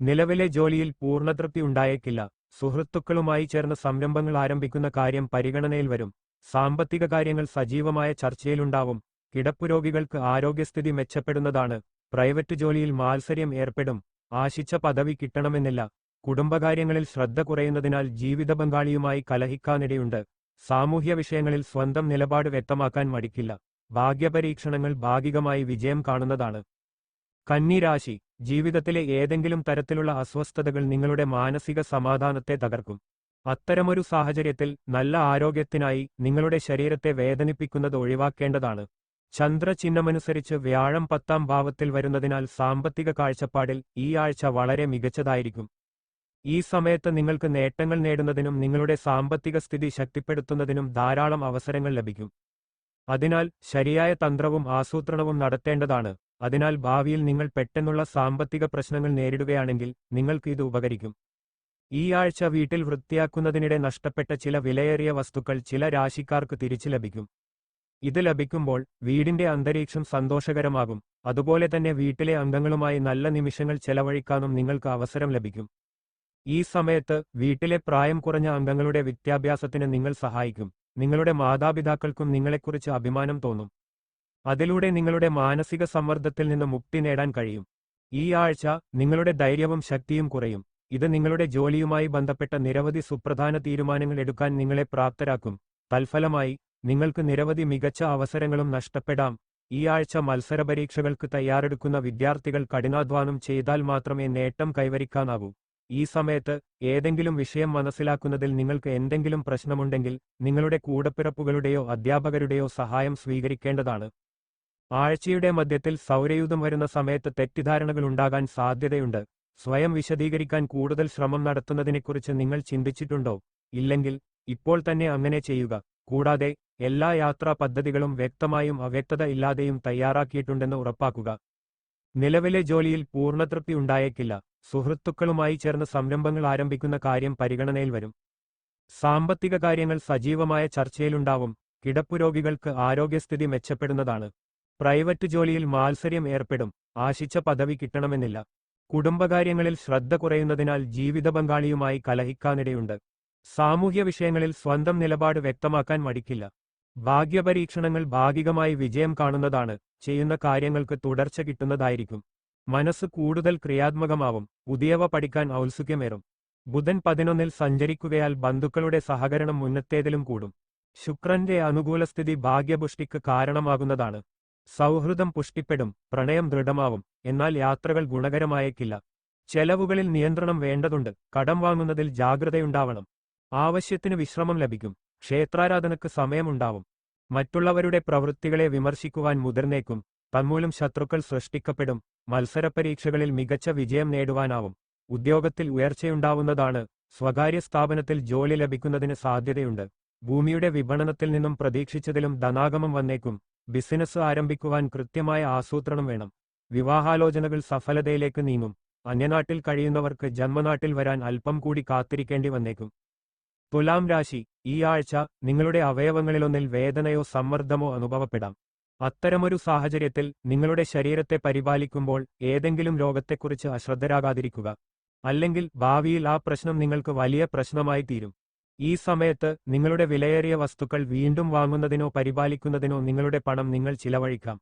Speaker 2: നിലവിലെ ജോലിയിൽ പൂർണ്ണതൃപ്തി ഉണ്ടായേക്കില്ല. സുഹൃത്തുക്കളുമായി ചേർന്ന് സംരംഭങ്ങൾ ആരംഭിക്കുന്ന കാര്യം പരിഗണനയിൽ വരും. സാമ്പത്തിക കാര്യങ്ങൾ സജീവമായ ചർച്ചയിലുണ്ടാവും. കിടപ്പുരോഗികൾക്ക് ആരോഗ്യസ്ഥിതി മെച്ചപ്പെടുന്നതാണ്. പ്രൈവറ്റ് ജോലിയിൽ മാത്സര്യം ഏർപ്പെടും. ആശിച്ച പദവി കിട്ടണമെന്നില്ല. കുടുംബകാര്യങ്ങളിൽ ശ്രദ്ധ കുറയുന്നതിനാൽ ജീവിത പങ്കാളിയുമായി കലഹിക്കാനിടയുണ്ട്. സാമൂഹ്യ വിഷയങ്ങളിൽ സ്വന്തം നിലപാട് വ്യക്തമാക്കാൻ മടിക്കില്ല. ഭാഗ്യപരീക്ഷണങ്ങൾ ഭാഗികമായി വിജയം കാണുന്നതാണ്. കന്നി രാശി, ജീവിതത്തിലെ ഏതെങ്കിലും തരത്തിലുള്ള അസ്വസ്ഥതകൾ നിങ്ങളുടെ മാനസിക സമാധാനത്തെ തകർക്കും. അത്തരമൊരു സാഹചര്യത്തിൽ നല്ല ആരോഗ്യത്തിനായി നിങ്ങളുടെ ശരീരത്തെ വേദനിപ്പിക്കുന്നത് ഒഴിവാക്കേണ്ടതാണ്. ചന്ദ്രചിഹ്നമനുസരിച്ച് വ്യാഴം 10ാം ഭാവത്തിൽ വരുന്നതിനാൽ സാമ്പത്തിക കാഴ്ചപ്പാടിൽ ഈ ആഴ്ച വളരെ മികച്ചതായിരിക്കും. ഈ സമയത്ത് നിങ്ങൾക്ക് നേട്ടങ്ങൾ നേടുന്നതിനും നിങ്ങളുടെ സാമ്പത്തിക സ്ഥിതി ശക്തിപ്പെടുത്തുന്നതിനും ധാരാളം അവസരങ്ങൾ ലഭിക്കും. അതിനാൽ ശരിയായ തന്ത്രവും ആസൂത്രണവും നടത്തേണ്ടതാണ്. അതിനാൽ ഭാവിയിൽ നിങ്ങൾ പെട്ടെന്നുള്ള സാമ്പത്തിക പ്രശ്നങ്ങൾ നേരിടുകയാണെങ്കിൽ നിങ്ങൾക്ക് ഇത് ഉപകരിക്കും. ഈ ആഴ്ച വീട്ടിൽ വൃത്തിയാക്കുന്നതിനിടെ നഷ്ടപ്പെട്ട ചില വിലയേറിയ വസ്തുക്കൾ ചില രാശിക്കാർക്ക് തിരിച്ചു ലഭിക്കും. ഇത് ലഭിക്കുമ്പോൾ വീടിന്റെ അന്തരീക്ഷം സന്തോഷകരമാകും. അതുപോലെ തന്നെ വീട്ടിലെ അംഗങ്ങളുമായി നല്ല നിമിഷങ്ങൾ ചെലവഴിക്കാനും നിങ്ങൾക്ക് അവസരം ലഭിക്കും. ഈ സമയത്ത് വീട്ടിലെ പ്രായം കുറഞ്ഞ അംഗങ്ങളുടെ വിദ്യാഭ്യാസത്തിന് നിങ്ങൾ സഹായിക്കും. നിങ്ങളുടെ മാതാപിതാക്കൾക്കും നിങ്ങളെക്കുറിച്ച് അഭിമാനം തോന്നും. അതിലൂടെ നിങ്ങളുടെ മാനസിക സമ്മർദ്ദത്തിൽ നിന്ന് മുക്തി നേടാൻ കഴിയും. ഈ ആഴ്ച നിങ്ങളുടെ ധൈര്യവും ശക്തിയും കുറയും. ഇത് നിങ്ങളുടെ ജോലിയുമായി ബന്ധപ്പെട്ട നിരവധി സുപ്രധാന തീരുമാനങ്ങൾ എടുക്കാൻ നിങ്ങളെ പ്രാപ്തരാക്കും. തൽഫലമായി നിങ്ങൾക്ക് നിരവധി മികച്ച അവസരങ്ങളും നഷ്ടപ്പെടാം. ഈ ആഴ്ച മത്സരപരീക്ഷകൾക്ക് തയ്യാറെടുക്കുന്ന വിദ്യാർത്ഥികൾ കഠിനാധ്വാനം ചെയ്താൽ മാത്രമേ നേട്ടം കൈവരിക്കാനാവൂ. ഈ സമയത്ത് ഏതെങ്കിലും വിഷയം മനസ്സിലാക്കുന്നതിൽ നിങ്ങൾക്ക് എന്തെങ്കിലും പ്രശ്നമുണ്ടെങ്കിൽ നിങ്ങളുടെ കൂടപ്പിറപ്പുകളുടെയോ അധ്യാപകരുടെയോ സഹായം സ്വീകരിക്കേണ്ടതാണ്. ആഴ്ചയുടെ മധ്യത്തിൽ സൗരയൂഥം വരുന്ന സമയത്ത് തെറ്റിദ്ധാരണകൾ ഉണ്ടാകാൻ സാധ്യതയുണ്ട്. സ്വയം വിശദീകരിക്കാൻ കൂടുതൽ ശ്രമം നടത്തുന്നതിനെക്കുറിച്ച് നിങ്ങൾ ചിന്തിച്ചിട്ടുണ്ടോ? ഇല്ലെങ്കിൽ ഇപ്പോൾ തന്നെ അങ്ങനെ ചെയ്യുക. കൂടാതെ എല്ലാ യാത്രാ പദ്ധതികളും വ്യക്തമായും അവ്യക്തത ഇല്ലാതെയും തയ്യാറാക്കിയിട്ടുണ്ടെന്ന് ഉറപ്പാക്കുക. നിലവിലെ ജോലിയിൽ പൂർണ്ണതൃപ്തി ഉണ്ടായേക്കില്ല. സുഹൃത്തുക്കളുമായി ചേർന്ന് സംരംഭങ്ങൾ ആരംഭിക്കുന്ന കാര്യം പരിഗണനയിൽ വരും. സാമ്പത്തിക കാര്യങ്ങൾ സജീവമായ ചർച്ചയിലുണ്ടാവും. കിടപ്പുരോഗികൾക്ക് ആരോഗ്യസ്ഥിതി മെച്ചപ്പെടുന്നതാണ്. പ്രൈവറ്റ് ജോലിയിൽ മാത്സര്യം ഏർപ്പെടും. ആശിച്ച പദവി കിട്ടണമെന്നില്ല. കുടുംബകാര്യങ്ങളിൽ ശ്രദ്ധ കുറയുന്നതിനാൽ ജീവിത പങ്കാളിയുമായി കലഹിക്കാനിടയുണ്ട്. സാമൂഹ്യ വിഷയങ്ങളിൽ സ്വന്തം നിലപാട് വ്യക്തമാക്കാൻ മടിക്കില്ല. ഭാഗ്യപരീക്ഷണങ്ങൾ ഭാഗികമായി വിജയം കാണുന്നതാണ്. ചെയ്യുന്ന കാര്യങ്ങൾക്ക് തുടർച്ച കിട്ടുന്നതായിരിക്കും. മനസ്സ് കൂടുതൽ ക്രിയാത്മകമാവും. പുതിയവ പഠിക്കാൻ ഔത്സുക്യമേറും. ബുധൻ 11ൽ സഞ്ചരിക്കുകയാൽ ബന്ധുക്കളുടെ സഹകരണം മുന്നത്തേതിലും കൂടും. ശുക്രന്റെ അനുകൂലസ്ഥിതി ഭാഗ്യപുഷ്ടിക്ക് കാരണമാകുന്നതാണ്. സൗഹൃദം പുഷ്ടിപ്പെടും. പ്രണയം ദൃഢമാവും. എന്നാൽ യാത്രകൾ ഗുണകരമായേക്കില്ല. ചെലവുകളിൽ നിയന്ത്രണം വേണ്ടതുണ്ട്. കടം വാങ്ങുന്നതിൽ ജാഗ്രതയുണ്ടാവണം. ആവശ്യത്തിന് വിശ്രമം ലഭിക്കും. ക്ഷേത്രാരാധനക്ക് സമയമുണ്ടാവും. മറ്റുള്ളവരുടെ പ്രവൃത്തികളെ വിമർശിക്കുവാൻ മുതിർന്നേക്കും. തന്മൂലം ശത്രുക്കൾ സൃഷ്ടിക്കപ്പെടും. മത്സരപരീക്ഷകളിൽ മികച്ച വിജയം നേടുവാനാവും. ഉദ്യോഗത്തിൽ ഉയർച്ചയുണ്ടാവുന്നതാണ്. സ്വകാര്യ സ്ഥാപനത്തിൽ ജോലി ലഭിക്കുന്നതിന് സാധ്യതയുണ്ട്. ഭൂമിയുടെ വിപണനത്തിൽ നിന്നും പ്രതീക്ഷിച്ചതിലും ധനാഗമം വന്നേക്കും. ബിസിനസ് ആരംഭിക്കുവാൻ കൃത്യമായ ആസൂത്രണം വേണം. വിവാഹാലോചനകൾ സഫലതയിലേക്ക് നീങ്ങും. അന്യനാട്ടിൽ കഴിയുന്നവർക്ക് ജന്മനാട്ടിൽ വരാൻ അല്പം കൂടി കാത്തിരിക്കേണ്ടി വന്നേക്കും. തുലാം രാശി, ഈ ആഴ്ച നിങ്ങളുടെ അവയവങ്ങളിലൊന്നിൽ വേദനയോ സമ്മർദ്ദമോ അനുഭവപ്പെടാം. അത്തരമൊരു സാഹചര്യത്തിൽ നിങ്ങളുടെ ശരീരത്തെ പരിപാലിക്കുമ്പോൾ ഏതെങ്കിലും രോഗത്തെക്കുറിച്ച് അശ്രദ്ധരാകാതിരിക്കുക. അല്ലെങ്കിൽ ഭാവിയിൽ ആ പ്രശ്നം നിങ്ങൾക്ക് വലിയ പ്രശ്നമായി തീരും. ഈ സമയത്ത് നിങ്ങളുടെ വിലയേറിയ വസ്തുക്കൾ വീണ്ടും വാങ്ങുന്നതിനോ പരിപാലിക്കുന്നതിനോ നിങ്ങളുടെ പണം നിങ്ങൾ ചിലവഴിക്കാം.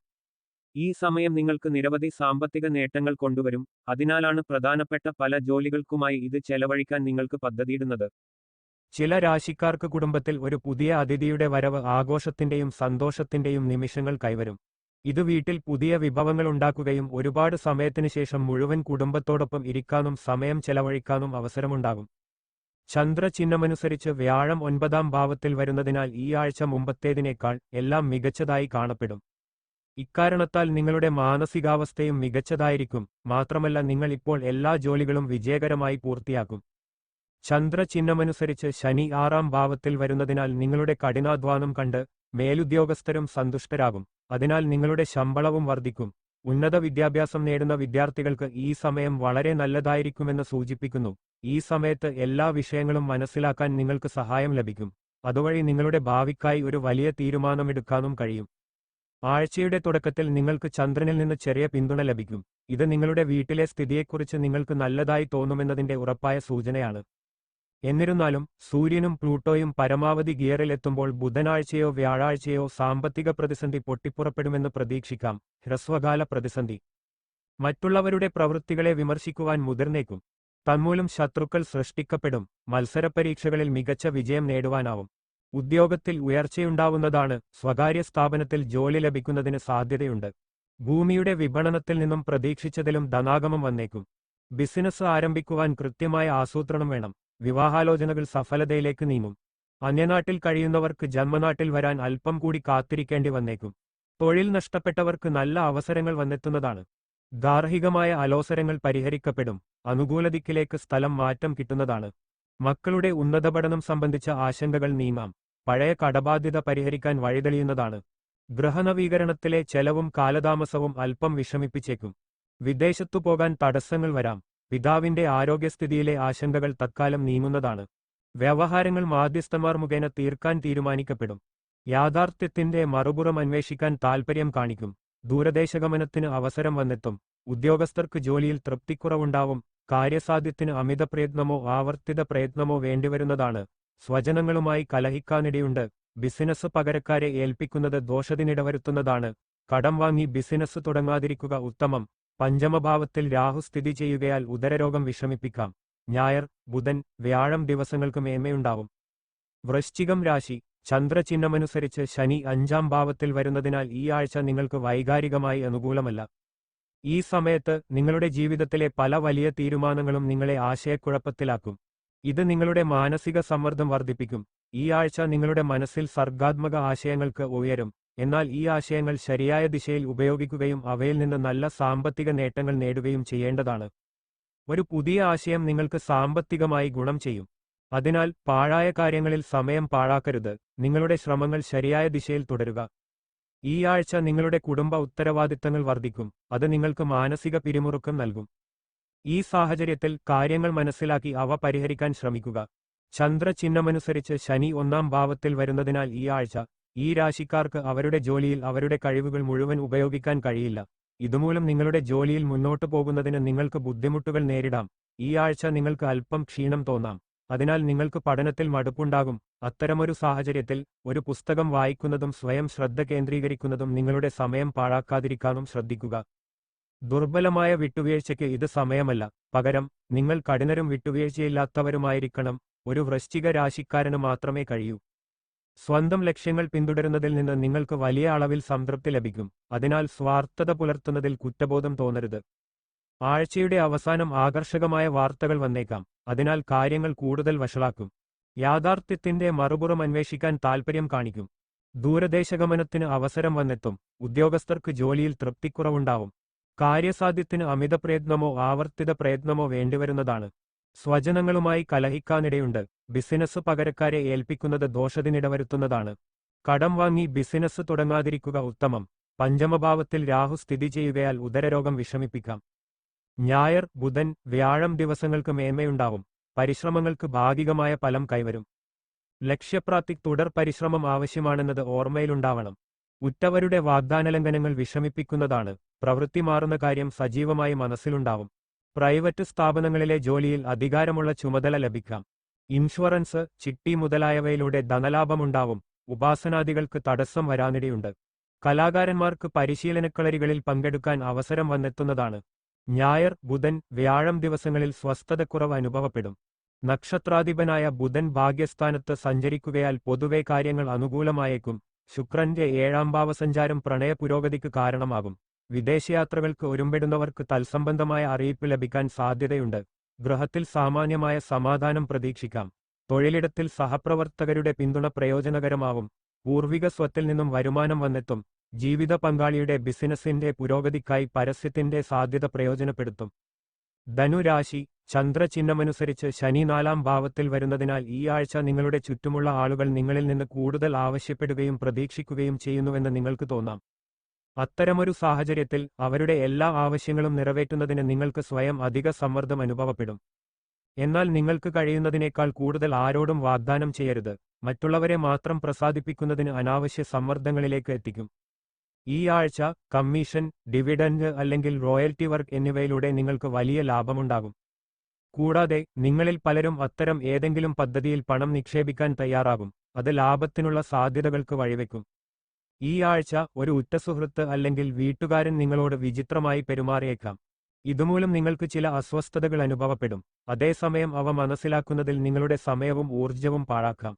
Speaker 2: ഈ സമയം നിങ്ങൾക്ക് നിരവധി സാമ്പത്തിക നേട്ടങ്ങൾ കൊണ്ടുവരും. അതിനാലാണ് പ്രധാനപ്പെട്ട പല ജോലികൾക്കുമായി ഇത് ചെലവഴിക്കാൻ നിങ്ങൾക്ക് പദ്ധതിയിടുന്നത്. ചില രാശിക്കാർക്ക് കുടുംബത്തിൽ ഒരു പുതിയ അതിഥിയുടെ വരവ് ആഘോഷത്തിന്റെയും സന്തോഷത്തിന്റെയും നിമിഷങ്ങൾ കൈവരും. ഇത് വീട്ടിൽ പുതിയ വിഭവങ്ങൾ ഉണ്ടാക്കുകയും ഒരുപാട് സമയത്തിനു ശേഷം മുഴുവൻ കുടുംബത്തോടൊപ്പം ഇരിക്കാനും സമയം ചെലവഴിക്കാനും അവസരമുണ്ടാകും. ചന്ദ്രചിഹ്നമനുസരിച്ച് വ്യാഴം 9ാം ഭാവത്തിൽ വരുന്നതിനാൽ ഈ ആഴ്ച മുമ്പത്തേതിനേക്കാൾ എല്ലാം മികച്ചതായി കാണപ്പെടും. ഇക്കാരണത്താൽ നിങ്ങളുടെ മാനസികാവസ്ഥയും മികച്ചതായിരിക്കും. മാത്രമല്ല നിങ്ങൾ ഇപ്പോൾ എല്ലാ ജോലികളും വിജയകരമായി പൂർത്തിയാക്കും. ചന്ദ്രചിഹ്നമനുസരിച്ച് ശനി 6ാം ഭാവത്തിൽ വരുന്നതിനാൽ നിങ്ങളുടെ കഠിനാധ്വാനം കണ്ട് മേലുദ്യോഗസ്ഥരും സന്തുഷ്ടരാകും. അതിനാൽ നിങ്ങളുടെ ശമ്പളവും വർദ്ധിക്കും. ഉന്നത വിദ്യാഭ്യാസം നേടുന്ന വിദ്യാർത്ഥികൾക്ക് ഈ സമയം വളരെ നല്ലതായിരിക്കുമെന്ന് സൂചിപ്പിക്കുന്നു. ഈ സമയത്ത് എല്ലാ വിഷയങ്ങളും മനസ്സിലാക്കാൻ നിങ്ങൾക്ക് സഹായം ലഭിക്കും. അതുവഴി നിങ്ങളുടെ ഭാവിക്കായി ഒരു വലിയ തീരുമാനമെടുക്കാനും കഴിയും. ആഴ്ചയുടെ തുടക്കത്തിൽ നിങ്ങൾക്ക് ചന്ദ്രനിൽ നിന്ന് ചെറിയ പിന്തുണ ലഭിക്കും. ഇത് നിങ്ങളുടെ വീട്ടിലെ സ്ഥിതിയെക്കുറിച്ച് നിങ്ങൾക്ക് നല്ലതായി തോന്നുമെന്നതിന്റെ ഉറപ്പായ സൂചനയാണ്. എന്നിരുന്നാലും സൂര്യനും പ്ലൂട്ടോയും പരമാവധി ഗിയറിലെത്തുമ്പോൾ ബുധനാഴ്ചയോ വ്യാഴാഴ്ചയോ സാമ്പത്തിക പ്രതിസന്ധി പൊട്ടിപ്പുറപ്പെടുമെന്ന് പ്രതീക്ഷിക്കാം. ഹ്രസ്വകാല പ്രതിസന്ധി. മറ്റുള്ളവരുടെ പ്രവൃത്തികളെ വിമർശിക്കുവാൻ മുതിർന്നേക്കും. തന്മൂലം ശത്രുക്കൾ സൃഷ്ടിക്കപ്പെടും. മത്സരപരീക്ഷകളിൽ മികച്ച വിജയം നേടുവാനാവും. ഉദ്യോഗത്തിൽ ഉയർച്ചയുണ്ടാവുന്നതാണ്. സ്വകാര്യ സ്ഥാപനത്തിൽ ജോലി ലഭിക്കുന്നതിന് സാധ്യതയുണ്ട്. ഭൂമിയുടെ വിപണനത്തിൽ നിന്നും പ്രതീക്ഷിച്ചതിലും ധനാഗമം വന്നേക്കും. ബിസിനസ് ആരംഭിക്കുവാൻ കൃത്യമായ ആസൂത്രണം വേണം. വിവാഹാലോചനകൾ സഫലതയിലേക്ക് നീങ്ങും. അന്യനാട്ടിൽ കഴിയുന്നവർക്ക് ജന്മനാട്ടിൽ വരാൻ അല്പം കൂടി കാത്തിരിക്കേണ്ടി വന്നേക്കും. തൊഴിൽ നഷ്ടപ്പെട്ടവർക്ക് നല്ല അവസരങ്ങൾ വന്നെത്തുന്നതാണ്. ഗാർഹികമായ അലോസരങ്ങൾ പരിഹരിക്കപ്പെടും. അനുകൂലദിക്കിലേക്ക് സ്ഥലം മാറ്റം കിട്ടുന്നതാണ്. മക്കളുടെ ഉന്നത പഠനം സംബന്ധിച്ച ആശങ്കകൾ നീങ്ങാം. പഴയ കടബാധ്യത പരിഹരിക്കാൻ വഴിതെളിയുന്നതാണ്. ഗൃഹനവീകരണത്തിലെ ചെലവും കാലതാമസവും അല്പം വിഷമിപ്പിച്ചേക്കും. വിദേശത്തു പോകാൻ തടസ്സങ്ങൾ വരാം. പിതാവിന്റെ ആരോഗ്യസ്ഥിതിയിലെ ആശങ്കകൾ തത്കാലം നീങ്ങുന്നതാണ്. വ്യവഹാരങ്ങൾ മാധ്യസ്ഥന്മാർ മുഖേന തീർക്കാൻ തീരുമാനിക്കപ്പെടും. യാഥാർത്ഥ്യത്തിന്റെ മറുപുറം അന്വേഷിക്കാൻ താൽപ്പര്യം കാണിക്കും. ദൂരദേശഗമനത്തിന് അവസരം വന്നെത്തും. ഉദ്യോഗസ്ഥർക്ക് ജോലിയിൽ തൃപ്തിക്കുറവുണ്ടാവും. കാര്യസാധ്യത്തിന് അമിത പ്രയത്നമോ ആവർത്തിത പ്രയത്നമോ വേണ്ടിവരുന്നതാണ്. സ്വജനങ്ങളുമായി കലഹിക്കാനിടയുണ്ട്. ബിസിനസ് പകരക്കാരെ ഏൽപ്പിക്കുന്നത് ദോഷത്തിനിടവരുത്തുന്നതാണ്. കടം വാങ്ങി ബിസിനസ് തുടങ്ങാതിരിക്കുക ഉത്തമം. പഞ്ചമഭാവത്തിൽ രാഹു സ്ഥിതി ചെയ്യുകയാൽ ഉദരരോഗം വിഷമിപ്പിക്കാം. ഞായർ, ബുധൻ, വ്യാഴം ദിവസങ്ങൾക്ക് മേന്മയുണ്ടാവും. വൃശ്ചികം രാശി. ചന്ദ്രചിഹ്നമനുസരിച്ച് ശനി 5-ാം ഭാവത്തിൽ വരുന്നതിനാൽ ഈ ആഴ്ച നിങ്ങൾക്ക് വൈകാരികമായി അനുകൂലമല്ല. ഈ സമയത്ത് നിങ്ങളുടെ ജീവിതത്തിലെ പല വലിയ തീരുമാനങ്ങളും നിങ്ങളെ ആശയക്കുഴപ്പത്തിലാക്കും. ഇത് നിങ്ങളുടെ മാനസിക സമ്മർദ്ദം വർദ്ധിപ്പിക്കും. ഈ ആഴ്ച നിങ്ങളുടെ മനസ്സിൽ സർഗാത്മക ആശയങ്ങൾക്ക് ഉയരും. എന്നാൽ ഈ ആശയങ്ങൾ ശരിയായ ദിശയിൽ ഉപയോഗിക്കുകയും അവയിൽ നിന്ന് നല്ല സാമ്പത്തിക നേട്ടങ്ങൾ നേടുകയും ചെയ്യേണ്ടതാണ്. ഒരു പുതിയ ആശയം നിങ്ങൾക്ക് സാമ്പത്തികമായി ഗുണം ചെയ്യും. അതിനാൽ പാഴായ കാര്യങ്ങളിൽ സമയം പാഴാക്കരുത്. നിങ്ങളുടെ ശ്രമങ്ങൾ ശരിയായ ദിശയിൽ തുടരുക. ഈ ആഴ്ച നിങ്ങളുടെ കുടുംബ ഉത്തരവാദിത്തങ്ങൾ വർദ്ധിക്കും. അത് നിങ്ങൾക്ക് മാനസിക പിരിമുറുക്കം നൽകും. ഈ സാഹചര്യത്തിൽ കാര്യങ്ങൾ മനസ്സിലാക്കി അവ പരിഹരിക്കാൻ ശ്രമിക്കുക. ചന്ദ്രചിഹ്നമനുസരിച്ച് ശനി 1-ാം ഭാവത്തിൽ വരുന്നതിനാൽ ഈ ആഴ്ച ഈ രാശിക്കാർക്ക് അവരുടെ ജോലിയിൽ അവരുടെ കഴിവുകൾ മുഴുവൻ ഉപയോഗിക്കാൻ കഴിയില്ല. ഇതുമൂലം നിങ്ങളുടെ ജോലിയിൽ മുന്നോട്ടു പോകുന്നതിന് നിങ്ങൾക്ക് ബുദ്ധിമുട്ടുകൾ നേരിടാം. ഈ ആഴ്ച നിങ്ങൾക്ക് അല്പം ക്ഷീണം തോന്നാം. അതിനാൽ നിങ്ങൾക്ക് പഠനത്തിൽ മടുപ്പുണ്ടാകും. അത്തരമൊരു സാഹചര്യത്തിൽ ഒരു പുസ്തകം വായിക്കുന്നതും സ്വയം ശ്രദ്ധ കേന്ദ്രീകരിക്കുന്നതും നിങ്ങളുടെ സമയം പാഴാക്കാതിരിക്കാനും ശ്രദ്ധിക്കുക. ദുർബലമായ വിട്ടുവീഴ്ചയ്ക്ക് ഇത് സമയമല്ല. പകരം നിങ്ങൾ കഠിനരും വിട്ടുവീഴ്ചയില്ലാത്തവരുമായിരിക്കണം. ഒരു വൃശ്ചിക രാശിക്കാരന് മാത്രമേ കഴിയൂ. സ്വന്തം ലക്ഷ്യങ്ങൾ പിന്തുടരുന്നതിൽ നിന്ന് നിങ്ങൾക്ക് വലിയ അളവിൽ സംതൃപ്തി ലഭിക്കും. അതിനാൽ സ്വാർത്ഥത പുലർത്തുന്നതിൽ കുറ്റബോധം തോന്നരുത്. ആഴ്ചയുടെ അവസാനം ആകർഷകമായ വാർത്തകൾ വന്നേക്കാം. അതിനാൽ കാര്യങ്ങൾ കൂടുതൽ വഷളാക്കും. യാഥാർത്ഥ്യത്തിന്റെ മറുപുറം അന്വേഷിക്കാൻ താൽപ്പര്യം കാണിക്കും. ദൂരദേശഗമനത്തിന് അവസരം വന്നെത്തും. ഉദ്യോഗസ്ഥർക്ക് ജോലിയിൽ തൃപ്തിക്കുറവുണ്ടാവും. കാര്യസാധ്യത്തിന് അമിത പ്രയത്നമോ ആവർത്തിത പ്രയത്നമോ വേണ്ടിവരുന്നതാണ്. സ്വജനങ്ങളുമായി കലഹിക്കാനിടയുണ്ട്. ബിസിനസ് പകരക്കാരെ ഏൽപ്പിക്കുന്നത് ദോഷത്തിനിടവരുത്തുന്നതാണ്. കടം വാങ്ങി ബിസിനസ് തുടങ്ങാതിരിക്കുക ഉത്തമം. പഞ്ചമഭാവത്തിൽ രാഹു സ്ഥിതി ചെയ്യുകയാൽ ഉദരരോഗം വിഷമിപ്പിക്കാം. ഞായർ, ബുധൻ, വ്യാഴം ദിവസങ്ങൾക്ക് മേന്മയുണ്ടാവും. പരിശ്രമങ്ങൾക്ക് ഭാഗികമായ ഫലം കൈവരും. ലക്ഷ്യപ്രാപ്തി തുടർ പരിശ്രമം ആവശ്യമാണെന്നത് ഓർമ്മയിലുണ്ടാവണം. ഉറ്റവരുടെ വാഗ്ദാനലംഘനങ്ങൾ വിഷമിപ്പിക്കുന്നതാണ്. പ്രവൃത്തി മാറുന്ന കാര്യം സജീവമായി മനസ്സിലുണ്ടാവും. പ്രൈവറ്റ് സ്ഥാപനങ്ങളിലെ ജോലിയിൽ അധികാരമുള്ള ചുമതല ലഭിക്കാം. ഇൻഷുറൻസ്, ചിട്ടി മുതലായവയിലൂടെ ധനലാഭമുണ്ടാവും. ഉപാസനാദികൾക്ക് തടസ്സം വരാനിടയുണ്ട്. കലാകാരന്മാർക്ക് പരിശീലനക്കളരികളിൽ പങ്കെടുക്കാൻ അവസരം വന്നെത്തുന്നതാണ്. ഞായർ, ബുധൻ, വ്യാഴം ദിവസങ്ങളിൽ സ്വസ്ഥതക്കുറവ് അനുഭവപ്പെടും. നക്ഷത്രാധിപനായ ബുധൻ ഭാഗ്യസ്ഥാനത്ത് സഞ്ചരിക്കുകയാൽ പൊതുവെ കാര്യങ്ങൾ അനുകൂലമായേക്കും. ശുക്രന്റെ 7-ാം ഭാവസഞ്ചാരം പ്രണയ പുരോഗതിക്ക് കാരണമാകും. വിദേശയാത്രകൾക്ക് ഒരുമ്പെടുന്നവർക്ക് തൽസംബന്ധമായ അറിയിപ്പ് ലഭിക്കാൻ സാധ്യതയുണ്ട്. ഗൃഹത്തിൽ സാമാന്യമായ സമാധാനം പ്രതീക്ഷിക്കാം. തൊഴിലിടത്തിൽ സഹപ്രവർത്തകരുടെ പിന്തുണ പ്രയോജനകരമാവും. പൂർവിക സ്വത്തിൽ നിന്നും വരുമാനം വന്നെത്തും. ജീവിത പങ്കാളിയുടെ ബിസിനസിന്റെ പുരോഗതിക്കായി പരസ്യത്തിന്റെ സാധ്യത പ്രയോജനപ്പെടുത്തും. ധനുരാശി. ചന്ദ്രചിഹ്നമനുസരിച്ച് ശനി 4-ാം ഭാവത്തിൽ വരുന്നതിനാൽ ഈ ആഴ്ച നിങ്ങളുടെ ചുറ്റുമുള്ള ആളുകൾ നിങ്ങളിൽ നിന്ന് കൂടുതൽ ആവശ്യപ്പെടുകയും പ്രതീക്ഷിക്കുകയും ചെയ്യുന്നുവെന്ന് നിങ്ങൾക്ക് തോന്നാം. അത്തരമൊരു സാഹചര്യത്തിൽ അവരുടെ എല്ലാ ആവശ്യങ്ങളും നിറവേറ്റുന്നതിന് നിങ്ങൾക്ക് സ്വയം അധിക സമ്മർദ്ദം അനുഭവപ്പെടും. എന്നാൽ നിങ്ങൾക്ക് കഴിയുന്നതിനേക്കാൾ കൂടുതൽ ആരോടും വാഗ്ദാനം ചെയ്യരുത്. മറ്റുള്ളവരെ മാത്രം പ്രസാദിപ്പിക്കുന്നതിന് അനാവശ്യ സമ്മർദ്ദങ്ങളിലേക്ക് എത്തിക്കും. ഈ ആഴ്ച കമ്മീഷൻ, ഡിവിഡൻഡ് അല്ലെങ്കിൽ റോയൽറ്റി വർക്ക് എന്നിവയിലൂടെ നിങ്ങൾക്ക് വലിയ ലാഭമുണ്ടാകും. കൂടാതെ നിങ്ങളിൽ പലരും അത്തരം ഏതെങ്കിലും പദ്ധതിയിൽ പണം നിക്ഷേപിക്കാൻ തയ്യാറാകും. അത് ലാഭത്തിനുള്ള സാധ്യതകൾക്ക് വഴിവെക്കും. ഈ ആഴ്ച ഒരു ഉറ്റ സുഹൃത്ത് അല്ലെങ്കിൽ വീട്ടുകാരൻ നിങ്ങളോട് വിചിത്രമായി പെരുമാറിയേക്കാം. ഇതുമൂലം നിങ്ങൾക്ക് ചില അസ്വസ്ഥതകൾ അനുഭവപ്പെടും. അതേസമയം അവ മനസ്സിലാക്കുന്നതിൽ നിങ്ങളുടെ സമയവും ഊർജ്ജവും പാഴാക്കാം.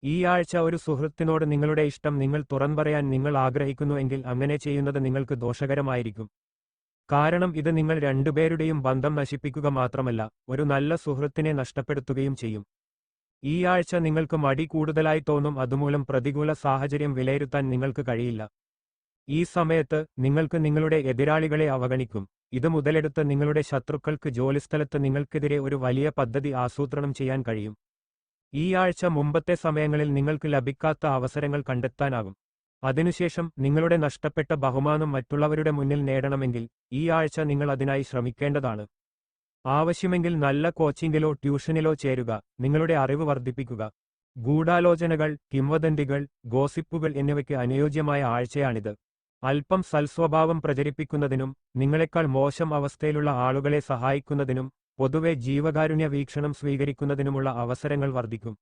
Speaker 2: ഈ ആഴ്ച ഒരു സുഹൃത്തിനോട് നിങ്ങളുടെ ഇഷ്ടം നിങ്ങൾ തുറന്നുപറയാൻ നിങ്ങൾ ആഗ്രഹിക്കുന്നുവെങ്കിൽ അങ്ങനെ ചെയ്യുന്നത് നിങ്ങൾക്ക് ദോഷകരമായിരിക്കും. കാരണം ഇത് നിങ്ങൾ രണ്ടുപേരുടെയും ബന്ധം നശിപ്പിക്കുക മാത്രമല്ല, ഒരു നല്ല സുഹൃത്തിനെ നഷ്ടപ്പെടുത്തുകയും ചെയ്യും. ഈ ആഴ്ച നിങ്ങൾക്ക് മടി കൂടുതലായി തോന്നും. അതുമൂലം പ്രതികൂല സാഹചര്യം വിലയിരുത്താൻ നിങ്ങൾക്ക് കഴിയില്ല. ഈ സമയത്ത് നിങ്ങൾക്ക് നിങ്ങളുടെ എതിരാളികളെ അവഗണിക്കും. ഇത് മുതലെടുത്ത് നിങ്ങളുടെ ശത്രുക്കൾക്ക് ജോലിസ്ഥലത്ത് നിങ്ങൾക്കെതിരെ ഒരു വലിയ പദ്ധതി ആസൂത്രണം ചെയ്യാൻ കഴിയും. ഈ ആഴ്ച മുമ്പത്തെ സമയങ്ങളിൽ നിങ്ങൾക്ക് ലഭിക്കാത്ത അവസരങ്ങൾ കണ്ടെത്താനാകും. അതിനുശേഷം നിങ്ങളുടെ നഷ്ടപ്പെട്ട ബഹുമാനം മറ്റുള്ളവരുടെ മുന്നിൽ നേടണമെങ്കിൽ ഈ ആഴ്ച നിങ്ങൾ അതിനായി ശ്രമിക്കേണ്ടതാണ്. ആവശ്യമെങ്കിൽ നല്ല കോച്ചിങ്ങിലോ ട്യൂഷനിലോ ചേരുക. നിങ്ങളുടെ അറിവ് വർദ്ധിപ്പിക്കുക. ഗൂഢാലോചനകൾ, കിംവദന്തികൾ, ഗോസിപ്പുകൾ എന്നിവയ്ക്ക് അനുയോജ്യമായ ആഴ്ചയാണിത്. അല്പം സൽസ്വഭാവം പ്രചരിപ്പിക്കുന്നതിനും നിങ്ങളെക്കാൾ മോശം അവസ്ഥയിലുള്ള ആളുകളെ സഹായിക്കുന്നതിനും പൊതുവെ ജീവകാരുണ്യ വീക്ഷണം സ്വീകരിക്കുന്നതിനുമുള്ള അവസരങ്ങൾ വർദ്ധിക്കും.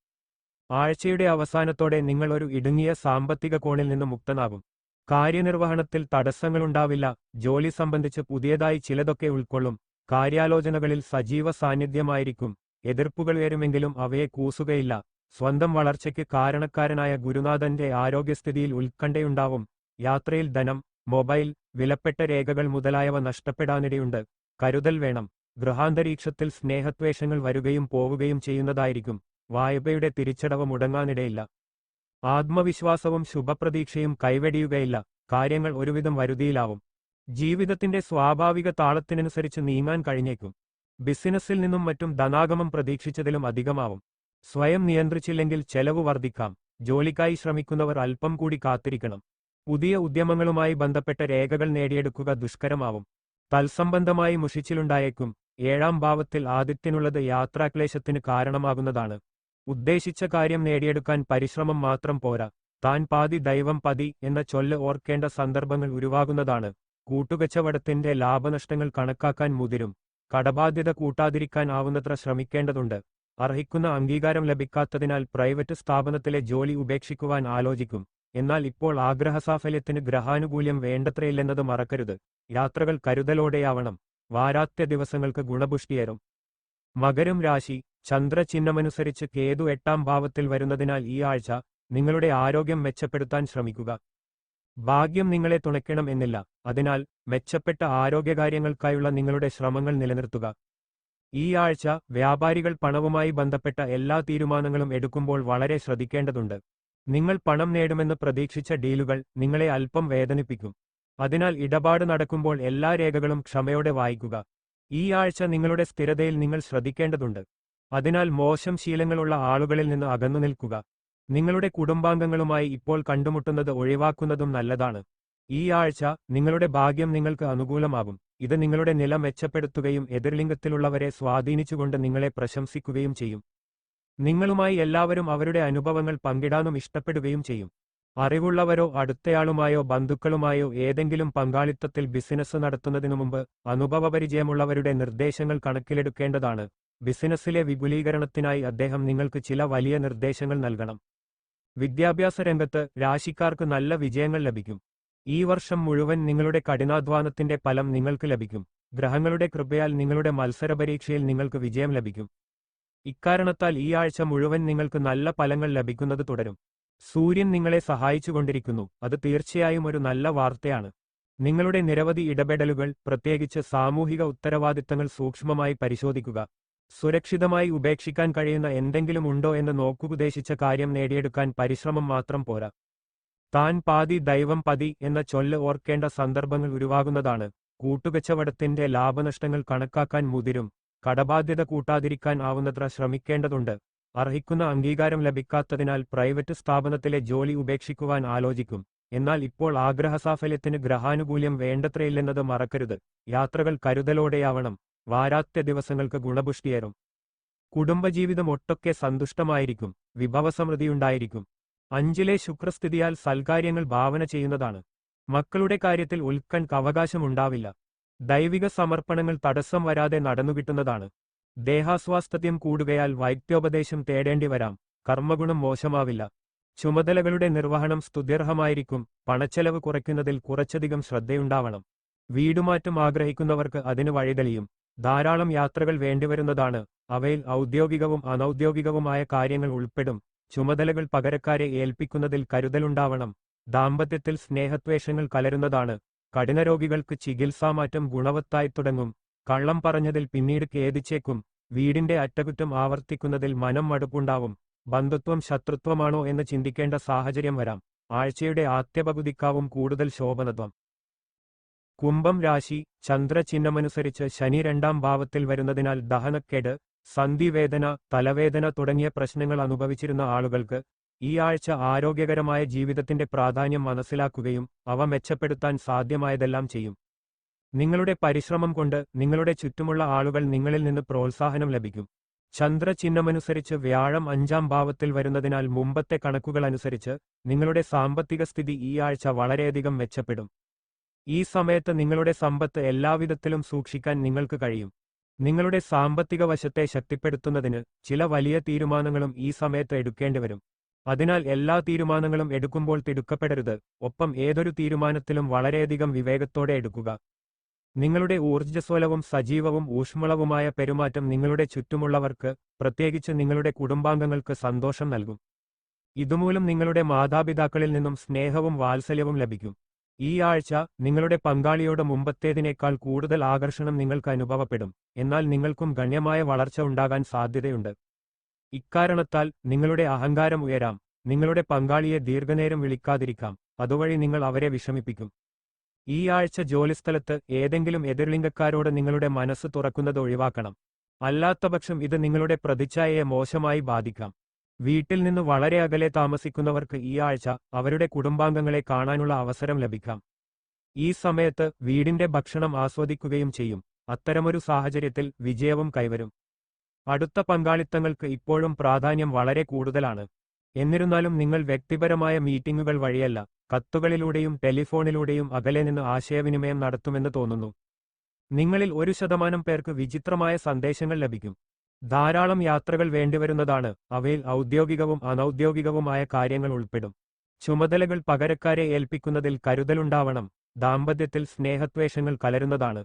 Speaker 2: ആഴ്ചയുടെ അവസാനത്തോടെ നിങ്ങൾ ഒരു ഇടുങ്ങിയ സാമ്പത്തിക കോണിൽ നിന്ന് മുക്തനാകും. കാര്യനിർവഹണത്തിൽ തടസ്സങ്ങളുണ്ടാവില്ല. ജോലി സംബന്ധിച്ച് പുതിയതായി ചിലതൊക്കെ ഉൾക്കൊള്ളും. കാര്യാലോചനകളിൽ സജീവ സാന്നിധ്യമായിരിക്കും. എതിർപ്പുകൾ വരുമെങ്കിലും അവയെ കൂസുകയില്ല. സ്വന്തം വളർച്ചയ്ക്ക് കാരണക്കാരനായ ഗുരുനാഥന്റെ ആരോഗ്യസ്ഥിതിയിൽ ഉത്കണ്ഠയുണ്ടാവും. യാത്രയിൽ ധനം, മൊബൈൽ, വിലപ്പെട്ട രേഖകൾ മുതലായവ നഷ്ടപ്പെടാനിടയുണ്ട്. കരുതൽ വേണം. ഗൃഹാന്തരീക്ഷത്തിൽ സ്നേഹദ്വേഷങ്ങൾ വരുകയും പോവുകയും ചെയ്യുന്നതായിരിക്കും. വായ്പയുടെ തിരിച്ചടവ് മുടങ്ങാനിടയില്ല. ആത്മവിശ്വാസവും ശുഭപ്രതീക്ഷയും കൈവെടിയുകയില്ല. കാര്യങ്ങൾ ഒരുവിധം വരുതിയിലാവും. ജീവിതത്തിന്റെ സ്വാഭാവിക താളത്തിനനുസരിച്ച് നീങ്ങാൻ കഴിഞ്ഞേക്കും. ബിസിനസ്സിൽ നിന്നും മറ്റും ധനാഗമം പ്രതീക്ഷിച്ചതിലും അധികമാവും. സ്വയം നിയന്ത്രിച്ചില്ലെങ്കിൽ ചെലവ് വർദ്ധിക്കാം. ജോലിക്കായി ശ്രമിക്കുന്നവർ അല്പം കൂടി കാത്തിരിക്കണം. പുതിയ ഉദ്യമങ്ങളുമായി ബന്ധപ്പെട്ട രേഖകൾ നേടിയെടുക്കുക ദുഷ്കരമാവും. തത്സംബന്ധമായി മുഷിച്ചിലുണ്ടായേക്കും. 7ാം ഭാവത്തിൽ ആദിത്യനുള്ളത് യാത്രാക്ലേശത്തിന് കാരണമാകുന്നതാണ്. ഉദ്ദേശിച്ച കാര്യം നേടിയെടുക്കാൻ പരിശ്രമം മാത്രം പോരാ. താൻ പാതി ദൈവം പതി എന്ന ചൊല്ല് ഓർക്കേണ്ട സന്ദർഭങ്ങൾ ഉരുവാകുന്നതാണ്. കൂട്ടുകച്ചവടത്തിന്റെ ലാഭനഷ്ടങ്ങൾ കണക്കാക്കാൻ മുതിരും. കടബാധ്യത കൂട്ടാതിരിക്കാൻ ആവുന്നത്ര ശ്രമിക്കേണ്ടതുണ്ട്. അർഹിക്കുന്ന അംഗീകാരം ലഭിക്കാത്തതിനാൽ പ്രൈവറ്റ് സ്ഥാപനത്തിലെ ജോലി ഉപേക്ഷിക്കുവാൻ ആലോചിക്കും. എന്നാൽ ഇപ്പോൾ ആഗ്രഹസാഫല്യത്തിന് ഗ്രഹാനുകൂല്യം വേണ്ടത്രയില്ലെന്നത് മറക്കരുത്. യാത്രകൾ കരുതലോടെയാവണം. വാരാത്യ ദിവസങ്ങൾക്ക് ഗുണപുഷ്ടിയേറും. മകരം രാശി. ചന്ദ്രചിഹ്നമനുസരിച്ച് കേതു 8ാം ഭാവത്തിൽ വരുന്നതിനാൽ ഈ ആഴ്ച നിങ്ങളുടെ ആരോഗ്യം മെച്ചപ്പെടുത്താൻ ശ്രമിക്കുക. ഭാഗ്യം നിങ്ങളെ തുണയ്ക്കണം എന്നില്ല. അതിനാൽ മെച്ചപ്പെട്ട ആരോഗ്യകാര്യങ്ങൾക്കായുള്ള നിങ്ങളുടെ ശ്രമങ്ങൾ നിലനിർത്തുക. ഈ ആഴ്ച വ്യാപാരികൾ പണവുമായി ബന്ധപ്പെട്ട എല്ലാ തീരുമാനങ്ങളും എടുക്കുമ്പോൾ വളരെ ശ്രദ്ധിക്കേണ്ടതുണ്ട്. നിങ്ങൾ പണം നേടുമെന്ന് പ്രതീക്ഷിച്ച ഡീലുകൾ നിങ്ങളെ അല്പം വേദനിപ്പിക്കും. അതിനാൽ ഇടപാട് നടക്കുമ്പോൾ എല്ലാ രേഖകളും ക്ഷമയോടെ വായിക്കുക. ഈ ആഴ്ച നിങ്ങളുടെ സ്ഥിരതയിൽ നിങ്ങൾ ശ്രദ്ധിക്കേണ്ടതുണ്ട്. അതിനാൽ മോശം ശീലങ്ങളുള്ള ആളുകളിൽ നിന്ന് അകന്നു നിൽക്കുക. നിങ്ങളുടെ കുടുംബാംഗങ്ങളുമായി ഇപ്പോൾ കണ്ടുമുട്ടുന്നത് ഒഴിവാക്കുന്നതും നല്ലതാണ്. ഈ ആഴ്ച നിങ്ങളുടെ ഭാഗ്യം നിങ്ങൾക്ക് അനുകൂലമാകും. ഇത് നിങ്ങളുടെ നില മെച്ചപ്പെടുത്തുകയും എതിർലിംഗത്തിലുള്ളവരെ സ്വാധീനിച്ചുകൊണ്ട് നിങ്ങളെ പ്രശംസിക്കുകയും ചെയ്യും. നിങ്ങളുമായി എല്ലാവരും അവരുടെ അനുഭവങ്ങൾ പങ്കിടാനും ഇഷ്ടപ്പെടുകയും ചെയ്യും. അറിവുള്ളവരോ അടുത്തയാളുമായോ ബന്ധുക്കളുമായോ ഏതെങ്കിലും പങ്കാളിത്തത്തിൽ ബിസിനസ് നടത്തുന്നതിനു മുമ്പ് അനുഭവപരിചയമുള്ളവരുടെ നിർദ്ദേശങ്ങൾ കണക്കിലെടുക്കേണ്ടതാണ്. ബിസിനസ്സിലെ വിപുലീകരണത്തിനായി അദ്ദേഹം നിങ്ങൾക്ക് ചില വലിയ നിർദ്ദേശങ്ങൾ നൽകണം. വിദ്യാഭ്യാസ രംഗത്ത് രാശിക്കാർക്ക് നല്ല വിജയങ്ങൾ ലഭിക്കും. ഈ വർഷം മുഴുവൻ നിങ്ങളുടെ കഠിനാധ്വാനത്തിന്റെ ഫലം നിങ്ങൾക്ക് ലഭിക്കും. ഗ്രഹങ്ങളുടെ കൃപയാൽ നിങ്ങളുടെ മത്സരപരീക്ഷയിൽ നിങ്ങൾക്ക് വിജയം ലഭിക്കും. ഇക്കാരണത്താൽ ഈ ആഴ്ച മുഴുവൻ നിങ്ങൾക്ക് നല്ല ഫലങ്ങൾ ലഭിക്കുന്നത് തുടരും. സൂര്യൻ നിങ്ങളെ സഹായിച്ചുകൊണ്ടിരിക്കുന്നു. അത് തീർച്ചയായും ഒരു നല്ല വാർത്തയാണ്. നിങ്ങളുടെ നിരവധി ഇടപെടലുകൾ, പ്രത്യേകിച്ച് സാമൂഹിക ഉത്തരവാദിത്തങ്ങൾ സൂക്ഷ്മമായി പരിശോധിക്കുക. സുരക്ഷിതമായി ഉപേക്ഷിക്കാൻ കഴിയുന്ന എന്തെങ്കിലും ഉണ്ടോ എന്ന് നോക്കുപദേശിച്ച കാര്യം നേടിയെടുക്കാൻ പരിശ്രമം മാത്രം പോരാ. താൻ പാതി ദൈവം പതി എന്ന ചൊല്ല് ഓർക്കേണ്ട സന്ദർഭങ്ങൾ ഉരുവാകുന്നതാണ്. കൂട്ടുകച്ചവടത്തിന്റെ ലാഭനഷ്ടങ്ങൾ കണക്കാക്കാൻ മുതിരും. കടബാധ്യത കൂട്ടാതിരിക്കാൻ ആവുന്നത്ര ശ്രമിക്കേണ്ടതുണ്ട്. അർഹിക്കുന്ന അംഗീകാരം ലഭിക്കാത്തതിനാൽ പ്രൈവറ്റ് സ്ഥാപനത്തിലെ ജോലി ഉപേക്ഷിക്കുവാൻ ആലോചിക്കും. എന്നാൽ ഇപ്പോൾ ആഗ്രഹസാഫല്യത്തിന് ഗ്രഹാനുകൂല്യം വേണ്ടത്രയില്ലെന്നത് മറക്കരുത്. യാത്രകൾ കരുതലോടെയാവണം. വാരാത്യ ദിവസങ്ങൾക്ക് ഗുണപുഷ്ടിയേറും. കുടുംബജീവിതം ഒട്ടൊക്കെ സന്തുഷ്ടമായിരിക്കും. വിഭവസമൃദ്ധിയുണ്ടായിരിക്കും. 5-ലെ ശുക്രസ്ഥിതിയാൽ സൽകാര്യങ്ങൾ ഭാവന ചെയ്യുന്നതാണ്. മക്കളുടെ കാര്യത്തിൽ ഉത്കണ്ഠ അവകാശമുണ്ടാവില്ല. ദൈവിക സമർപ്പണങ്ങൾ തടസ്സം വരാതെ നടന്നുകിട്ടുന്നതാണ്. ദേഹാസ്വാസ്ഥ്യം കൂടുകയാൽ വൈദ്യോപദേശം തേടേണ്ടി വരാം. കർമ്മഗുണം മോശമാവില്ല. ചുമതലകളുടെ നിർവഹണം സ്തുത്യർഹമായിരിക്കും. പണച്ചെലവ് കുറയ്ക്കുന്നതിൽ കുറച്ചധികം ശ്രദ്ധയുണ്ടാവണം. വീടുമാറ്റം ആഗ്രഹിക്കുന്നവർക്ക് അതിന് വഴിതെളിയും. ധാരാളം യാത്രകൾ വേണ്ടിവരുന്നതാണ്. അവയിൽ ഔദ്യോഗികവും അനൗദ്യോഗികവുമായ കാര്യങ്ങൾ ഉൾപ്പെടും. ചുമതലകൾ പകരക്കാരെ ഏൽപ്പിക്കുന്നതിൽ കരുതലുണ്ടാവണം. ദാമ്പത്യത്തിൽ സ്നേഹത്വേഷങ്ങൾ കലരുന്നതാണ്. കഠിനരോഗികൾക്ക് ചികിത്സാമാറ്റം ഗുണവത്തായി തുടങ്ങും. കള്ളം പറഞ്ഞതിൽ പിന്നീട് ഖേദിച്ചേക്കും. വീടിന്റെ അറ്റകുറ്റം ആവർത്തിക്കുന്നതിൽ മനം മടുപ്പുണ്ടാവും. ബന്ധുത്വം ശത്രുത്വമാണോ എന്ന് ചിന്തിക്കേണ്ട സാഹചര്യം വരാം. ആഴ്ചയുടെ ആദ്യപകുതിക്കാവും കൂടുതൽ ശോഭനത്വം. കുംഭം രാശി. ചന്ദ്രചിഹ്നമനുസരിച്ച് ശനി 2-ാം ഭാവത്തിൽ വരുന്നതിനാൽ ദഹനക്കേട്, സന്ധിവേദന, തലവേദന തുടങ്ങിയ പ്രശ്നങ്ങൾ അനുഭവിച്ചിരുന്ന ആളുകൾക്ക് ഈ ആഴ്ച ആരോഗ്യകരമായ ജീവിതത്തിന്റെ പ്രാധാന്യം മനസ്സിലാക്കുകയും അവ മെച്ചപ്പെടുത്താൻ സാധ്യമായതെല്ലാം ചെയ്യും. നിങ്ങളുടെ പരിശ്രമം കൊണ്ട് നിങ്ങളുടെ ചുറ്റുമുള്ള ആളുകൾ നിങ്ങളിൽ നിന്ന് പ്രോത്സാഹനം ലഭിക്കും. ചന്ദ്രചിഹ്നമനുസരിച്ച് വ്യാഴം 5-ാം ഭാവത്തിൽ വരുന്നതിനാൽ മുമ്പത്തെ കണക്കുകൾ അനുസരിച്ച് നിങ്ങളുടെ സാമ്പത്തിക സ്ഥിതി ഈ ആഴ്ച വളരെയധികം മെച്ചപ്പെടും. ഈ സമയത്ത് നിങ്ങളുടെ സമ്പത്ത് എല്ലാവിധത്തിലും സൂക്ഷിക്കാൻ നിങ്ങൾക്ക് കഴിയും. നിങ്ങളുടെ സാമ്പത്തിക വശത്തെ ശക്തിപ്പെടുത്തുന്നതിന് ചില വലിയ തീരുമാനങ്ങളും ഈ സമയത്ത് എടുക്കേണ്ടിവരും. അതിനാൽ എല്ലാ തീരുമാനങ്ങളും എടുക്കുമ്പോൾ തിടുക്കപ്പെടരുത്. ഒപ്പം ഏതൊരു തീരുമാനത്തിലും വളരെയധികം വിവേകത്തോടെ എടുക്കുക. നിങ്ങളുടെ ഊർജ്ജസ്വലവും സജീവവും ഊഷ്മളവുമായ പെരുമാറ്റം നിങ്ങളുടെ ചുറ്റുമുള്ളവർക്ക്, പ്രത്യേകിച്ച് നിങ്ങളുടെ കുടുംബാംഗങ്ങൾക്ക് സന്തോഷം നൽകും. ഇതുമൂലം നിങ്ങളുടെ മാതാപിതാക്കളിൽ നിന്നും സ്നേഹവും വാത്സല്യവും ലഭിക്കും. ഈ ആഴ്ച നിങ്ങളുടെ പങ്കാളിയോട് മുമ്പത്തേതിനേക്കാൾ കൂടുതൽ ആകർഷണം നിങ്ങൾക്ക് അനുഭവപ്പെടും. എന്നാൽ നിങ്ങൾക്കും ഗണ്യമായ വളർച്ച ഉണ്ടാകാൻ സാധ്യതയുണ്ട്. ഇക്കാരണത്താൽ നിങ്ങളുടെ അഹങ്കാരം ഉയരാം. നിങ്ങളുടെ പങ്കാളിയെ ദീർഘനേരം വിളിക്കാതിരിക്കാം. അതുവഴി നിങ്ങൾ അവരെ വിഷമിപ്പിക്കും. ഈ ആഴ്ച ജോലിസ്ഥലത്ത് ഏതെങ്കിലും എതിർലിംഗക്കാരോട് നിങ്ങളുടെ മനസ്സ് തുറക്കുന്നത് ഒഴിവാക്കണം. അല്ലാത്തപക്ഷം ഇത് നിങ്ങളുടെ പ്രതിച്ഛായയെ മോശമായി ബാധിക്കാം. വീട്ടിൽ നിന്ന് വളരെ അകലെ താമസിക്കുന്നവർക്ക് ഈ ആഴ്ച അവരുടെ കുടുംബാംഗങ്ങളെ കാണാനുള്ള അവസരം ലഭിക്കാം. ഈ സമയത്ത് വീടിന്റെ ഭക്ഷണം ആസ്വദിക്കുകയും ചെയ്യും. അത്തരമൊരു സാഹചര്യത്തിൽ വിജയവും കൈവരും. അടുത്ത പങ്കാളിത്തങ്ങൾക്ക് ഇപ്പോഴും പ്രാധാന്യം വളരെ കൂടുതലാണ്. എന്നിരുന്നാലും നിങ്ങൾ വ്യക്തിപരമായ മീറ്റിംഗുകൾ വഴിയല്ല, കത്തുകളിലൂടെയും ടെലിഫോണിലൂടെയും അകലെ നിന്ന് ആശയവിനിമയം നടത്തുമെന്ന് തോന്നുന്നു. നിങ്ങളിൽ 1% പേർക്ക് വിചിത്രമായ സന്ദേശങ്ങൾ ലഭിക്കും. ധാരാളം യാത്രകൾ വേണ്ടിവരുന്നതാണ്. അവയിൽ ഔദ്യോഗികവും അനൗദ്യോഗികവുമായ കാര്യങ്ങൾ ഉൾപ്പെടും. ചുമതലകൾ പകരക്കാരെ ഏൽപ്പിക്കുന്നതിൽ കരുതലുണ്ടാവണം. ദാമ്പത്യത്തിൽ സ്നേഹത്വേഷങ്ങൾ കലരുന്നതാണ്.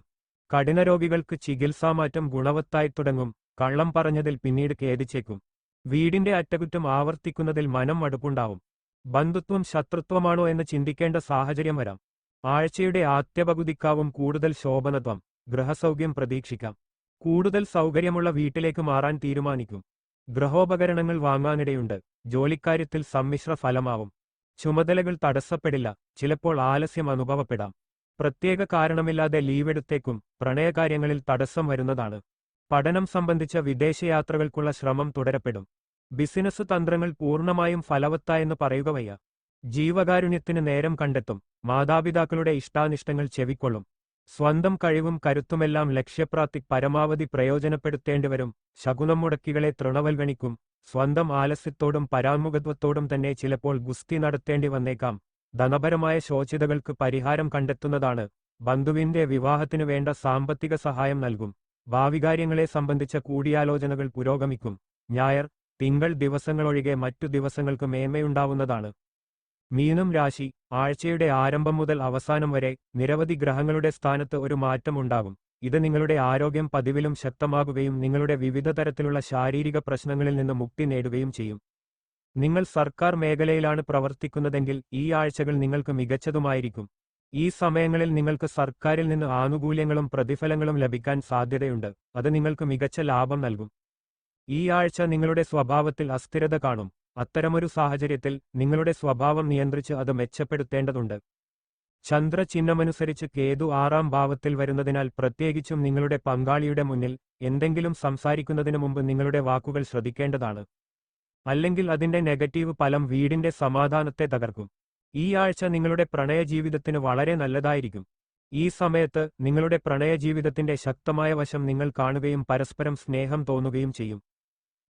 Speaker 2: കഠിനരോഗികൾക്ക് ചികിത്സാമാറ്റം ഗുണവത്തായി തുടങ്ങും. കള്ളം പറഞ്ഞതിൽ പിന്നീട് ഖേദിച്ചേക്കും. വീടിന്റെ അറ്റകുറ്റം ആവർത്തിക്കുന്നതിൽ മനം മടുപ്പുണ്ടാവും. ബന്ധുത്വം ശത്രുത്വമാണോ എന്ന് ചിന്തിക്കേണ്ട സാഹചര്യം വരാം. ആഴ്ചയുടെ ആദ്യപകുതിക്കാവും കൂടുതൽ ശോഭനത്വം. ഗൃഹസൗഖ്യം പ്രതീക്ഷിക്കാം. കൂടുതൽ സൗകര്യമുള്ള വീട്ടിലേക്ക് മാറാൻ തീരുമാനിക്കും. ഗൃഹോപകരണങ്ങൾ വാങ്ങാനിടയുണ്ട്. ജോലിക്കാര്യത്തിൽ സമ്മിശ്ര ഫലമാവും. ചുമതലകൾ തടസ്സപ്പെടില്ല. ചിലപ്പോൾ ആലസ്യം അനുഭവപ്പെടാം. പ്രത്യേക കാരണമില്ലാതെ ലീവെടുത്തേക്കും. പ്രണയകാര്യങ്ങളിൽ തടസ്സം വരുന്നതാണ്. പഠനം സംബന്ധിച്ച വിദേശയാത്രകൾക്കുള്ള ശ്രമം തുടരപ്പെടും. ബിസിനസ് തന്ത്രങ്ങൾ പൂർണ്ണമായും ഫലവത്തായെന്ന് പറയുക വയ്യ. ജീവകാരുണ്യത്തിന് നേരം കണ്ടെത്തും. മാതാപിതാക്കളുടെ ഇഷ്ടാനിഷ്ടങ്ങൾ ചെവിക്കൊള്ളും. സ്വന്തം കഴിവും കരുത്തുമെല്ലാം ലക്ഷ്യപ്രാപ്തി പരമാവധി പ്രയോജനപ്പെടുത്തേണ്ടിവരും. ശകുനം മുടക്കികളെ തൃണവൽഗണിക്കും. സ്വന്തം ആലസ്യത്തോടും പരാമുഖത്വത്തോടും തന്നെ ചിലപ്പോൾ ഗുസ്തി നടത്തേണ്ടി വന്നേക്കാം. ധനപരമായ ശോചിതകൾക്ക് പരിഹാരം കണ്ടെത്തുന്നതാണ്. ബന്ധുവിന്റെ വിവാഹത്തിനു വേണ്ട സാമ്പത്തിക സഹായം നൽകും. ഭാവികാര്യങ്ങളെ സംബന്ധിച്ച കൂടിയാലോചനകൾ പുരോഗമിക്കും. ഞായർ, തിങ്കൾ ദിവസങ്ങളൊഴികെ മറ്റു ദിവസങ്ങൾക്ക് മേന്മയുണ്ടാവുന്നതാണ്. മീനം രാശി. ആഴ്ചയുടെ ആരംഭം മുതൽ അവസാനം വരെ നിരവധി ഗ്രഹങ്ങളുടെ സ്ഥാനത്ത് ഒരു മാറ്റം ഉണ്ടാകും. ഇത് നിങ്ങളുടെ ആരോഗ്യം പതിവിലും ശക്തമാകുകയും നിങ്ങളുടെ വിവിധ തരത്തിലുള്ള ശാരീരിക പ്രശ്നങ്ങളിൽ നിന്ന് മുക്തി നേടുകയും ചെയ്യും. നിങ്ങൾ സർക്കാർ മേഖലയിലാണ് പ്രവർത്തിക്കുന്നതെങ്കിൽ ഈ ആഴ്ചകൾ നിങ്ങൾക്ക് മികച്ചതുമായിരിക്കും. ഈ സമയങ്ങളിൽ നിങ്ങൾക്ക് സർക്കാരിൽ നിന്ന് ആനുകൂല്യങ്ങളും പ്രതിഫലങ്ങളും ലഭിക്കാൻ സാധ്യതയുണ്ട്. അത് നിങ്ങൾക്ക് മികച്ച ലാഭം നൽകും. ഈ ആഴ്ച നിങ്ങളുടെ സ്വഭാവത്തിൽ അസ്ഥിരത കാണും. അത്തരമൊരു സാഹചര്യത്തിൽ നിങ്ങളുടെ സ്വഭാവം നിയന്ത്രിച്ച് അത് മെച്ചപ്പെടുത്തേണ്ടതുണ്ട്. ചന്ദ്രചിഹ്നമനുസരിച്ച് കേതു 6-ാം ഭാവത്തിൽ വരുന്നതിനാൽ പ്രത്യേകിച്ചും നിങ്ങളുടെ പങ്കാളിയുടെ മുന്നിൽ എന്തെങ്കിലും സംസാരിക്കുന്നതിനു മുമ്പ് നിങ്ങളുടെ വാക്കുകൾ ശ്രദ്ധിക്കേണ്ടതാണ്. അല്ലെങ്കിൽ അതിന്റെ നെഗറ്റീവ് ഫലം വീടിന്റെ സമാധാനത്തെ തകർക്കും. ഈ ആഴ്ച നിങ്ങളുടെ പ്രണയജീവിതത്തിന് വളരെ നല്ലതായിരിക്കും. ഈ സമയത്ത് നിങ്ങളുടെ പ്രണയജീവിതത്തിന്റെ ശക്തമായ വശം നിങ്ങൾ കാണുകയും പരസ്പരം സ്നേഹം തോന്നുകയും ചെയ്യും.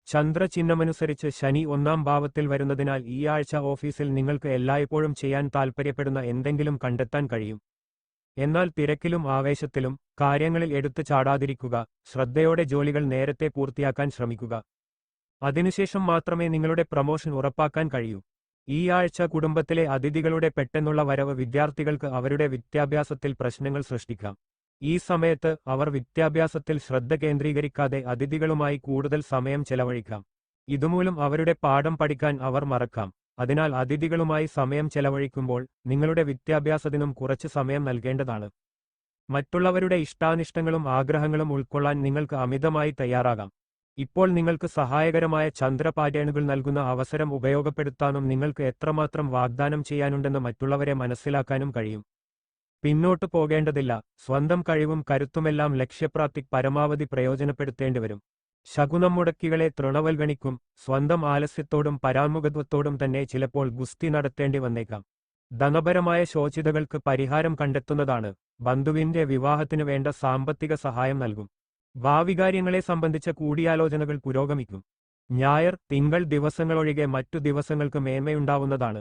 Speaker 2: ചന്ദ്രചിഹ്നമനുസരിച്ച് ശനി 1-ാം ഭാവത്തിൽ വരുന്നതിനാൽ ഈ ആഴ്ച ഓഫീസിൽ നിങ്ങൾക്ക് എല്ലായ്പ്പോഴും ചെയ്യാൻ താൽപ്പര്യപ്പെടുന്ന എന്തെങ്കിലും കണ്ടെത്താൻ കഴിയും. എന്നാൽ തിരക്കിലും ആവേശത്തിലും കാര്യങ്ങളിൽ എടുത്തു ചാടാതിരിക്കുക, ശ്രദ്ധയോടെ ജോലികൾ നേരത്തെ പൂർത്തിയാക്കാൻ ശ്രമിക്കുക. അതിനുശേഷം മാത്രമേ നിങ്ങളുടെ പ്രമോഷൻ ഉറപ്പാക്കാൻ കഴിയൂ. ഈ ആഴ്ച കുടുംബത്തിലെ അതിഥികളുടെ പെട്ടെന്നുള്ള വരവ് വിദ്യാർത്ഥികൾക്ക് അവരുടെ വിദ്യാഭ്യാസത്തിൽ പ്രശ്നങ്ങൾ സൃഷ്ടിക്കാം. ഈ സമയത്ത് അവർ വിദ്യാഭ്യാസത്തിൽ ശ്രദ്ധ കേന്ദ്രീകരിക്കാതെ അതിഥികളുമായി കൂടുതൽ സമയം ചെലവഴിക്കാം. ഇതുമൂലം അവരുടെ പാഠം പഠിക്കാൻ അവർ മറക്കാം. അതിനാൽ അതിഥികളുമായി സമയം ചെലവഴിക്കുമ്പോൾ നിങ്ങളുടെ വിദ്യാഭ്യാസത്തിനും കുറച്ച് സമയം നൽകേണ്ടതാണ്. മറ്റുള്ളവരുടെ ഇഷ്ടാനിഷ്ടങ്ങളും ആഗ്രഹങ്ങളും ഉൾക്കൊള്ളാൻ നിങ്ങൾക്ക് അമിതമായി തയ്യാറാകാം. ഇപ്പോൾ നിങ്ങൾക്ക് സഹായകരമായ ചന്ദ്രപാറ്റേണുകൾ നൽകുന്ന അവസരം ഉപയോഗപ്പെടുത്താനും നിങ്ങൾക്ക് എത്രമാത്രം വാഗ്ദാനം ചെയ്യാനുണ്ടെന്ന് മറ്റുള്ളവരെ മനസ്സിലാക്കാനും കഴിയും. പിന്നോട്ടു പോകേണ്ടതില്ല. സ്വന്തം കഴിവും കരുത്തുമെല്ലാം ലക്ഷ്യപ്രാപ്തിക്ക് പരമാവധി പ്രയോജനപ്പെടുത്തേണ്ടിവരും. ശകുനം മുടക്കികളെ തൃണവൽഗണിക്കും. സ്വന്തം ആലസ്യത്തോടും പരാമുഖത്വത്തോടും തന്നെ ചിലപ്പോൾ ഗുസ്തി നടത്തേണ്ടി വന്നേക്കാം. ധനപരമായ ശോചിതകൾക്ക് പരിഹാരം കണ്ടെത്തുന്നതാണ്. ബന്ധുവിന്റെ വിവാഹത്തിനു വേണ്ട സാമ്പത്തിക സഹായം നൽകും. ഭാവികാര്യങ്ങളെ സംബന്ധിച്ച കൂടിയാലോചനകൾ പുരോഗമിക്കും. ഞായർ, തിങ്കൾ ദിവസങ്ങളൊഴികെ മറ്റു ദിവസങ്ങൾക്ക് മേന്മയുണ്ടാവുന്നതാണ്.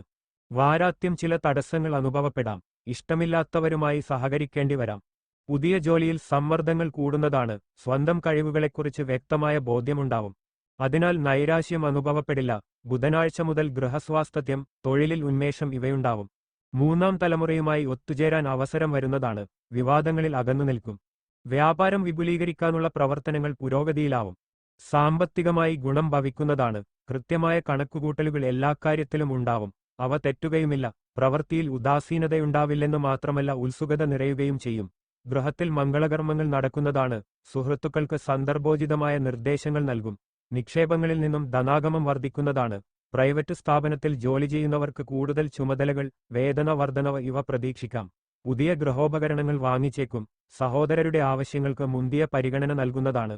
Speaker 2: വാരാന്ത്യം ചില തടസ്സങ്ങൾ അനുഭവപ്പെടാം. ഇഷ്ടമില്ലാത്തവരുമായി സഹകരിക്കേണ്ടി വരാം. പുതിയ ജോലിയിൽ സമ്മർദ്ദങ്ങൾ കൂടുന്നതാണ്. സ്വന്തം കഴിവുകളെക്കുറിച്ച് വ്യക്തമായ ബോധ്യമുണ്ടാവും. അതിനാൽ നൈരാശ്യം അനുഭവപ്പെടില്ല. ബുധനാഴ്ച മുതൽ ഗൃഹസ്വാസ്ഥ്യം, തൊഴിലിൽ ഉന്മേഷം ഇവയുണ്ടാവും. 3-ാം തലമുറയുമായി ഒത്തുചേരാൻ അവസരം വരുന്നതാണ്. വിവാദങ്ങളിൽ അകന്നു നിൽക്കും. വ്യാപാരം വിപുലീകരിക്കാനുള്ള പ്രവർത്തനങ്ങൾ പുരോഗതിയിലാവും. സാമ്പത്തികമായി ഗുണം ഭവിക്കുന്നതാണ്. കൃത്യമായ കണക്കുകൂട്ടലുകൾ എല്ലാ കാര്യത്തിലും ഉണ്ടാവും. അവ തെറ്റുകയുമില്ല. പ്രവൃത്തിയിൽ ഉദാസീനതയുണ്ടാവില്ലെന്ന് മാത്രമല്ല, ഉത്സുകത നിറയുകയും ചെയ്യും. ഗൃഹത്തിൽ മംഗളകർമ്മങ്ങൾ നടക്കുന്നതാണ്. സുഹൃത്തുക്കൾക്ക് സന്ദർഭോചിതമായ നിർദ്ദേശങ്ങൾ നൽകും. നിക്ഷേപങ്ങളിൽ നിന്നും ധനാഗമം വർദ്ധിക്കുന്നതാണ്. പ്രൈവറ്റ് സ്ഥാപനത്തിൽ ജോലി ചെയ്യുന്നവർക്ക് കൂടുതൽ ചുമതലകൾ, വേതന വർധനവ് ഇവ പ്രതീക്ഷിക്കാം. പുതിയ ഗൃഹോപകരണങ്ങൾ വാങ്ങിച്ചേക്കും. സഹോദരരുടെ ആവശ്യങ്ങൾക്ക് മുന്തിയ പരിഗണന നൽകുന്നതാണ്.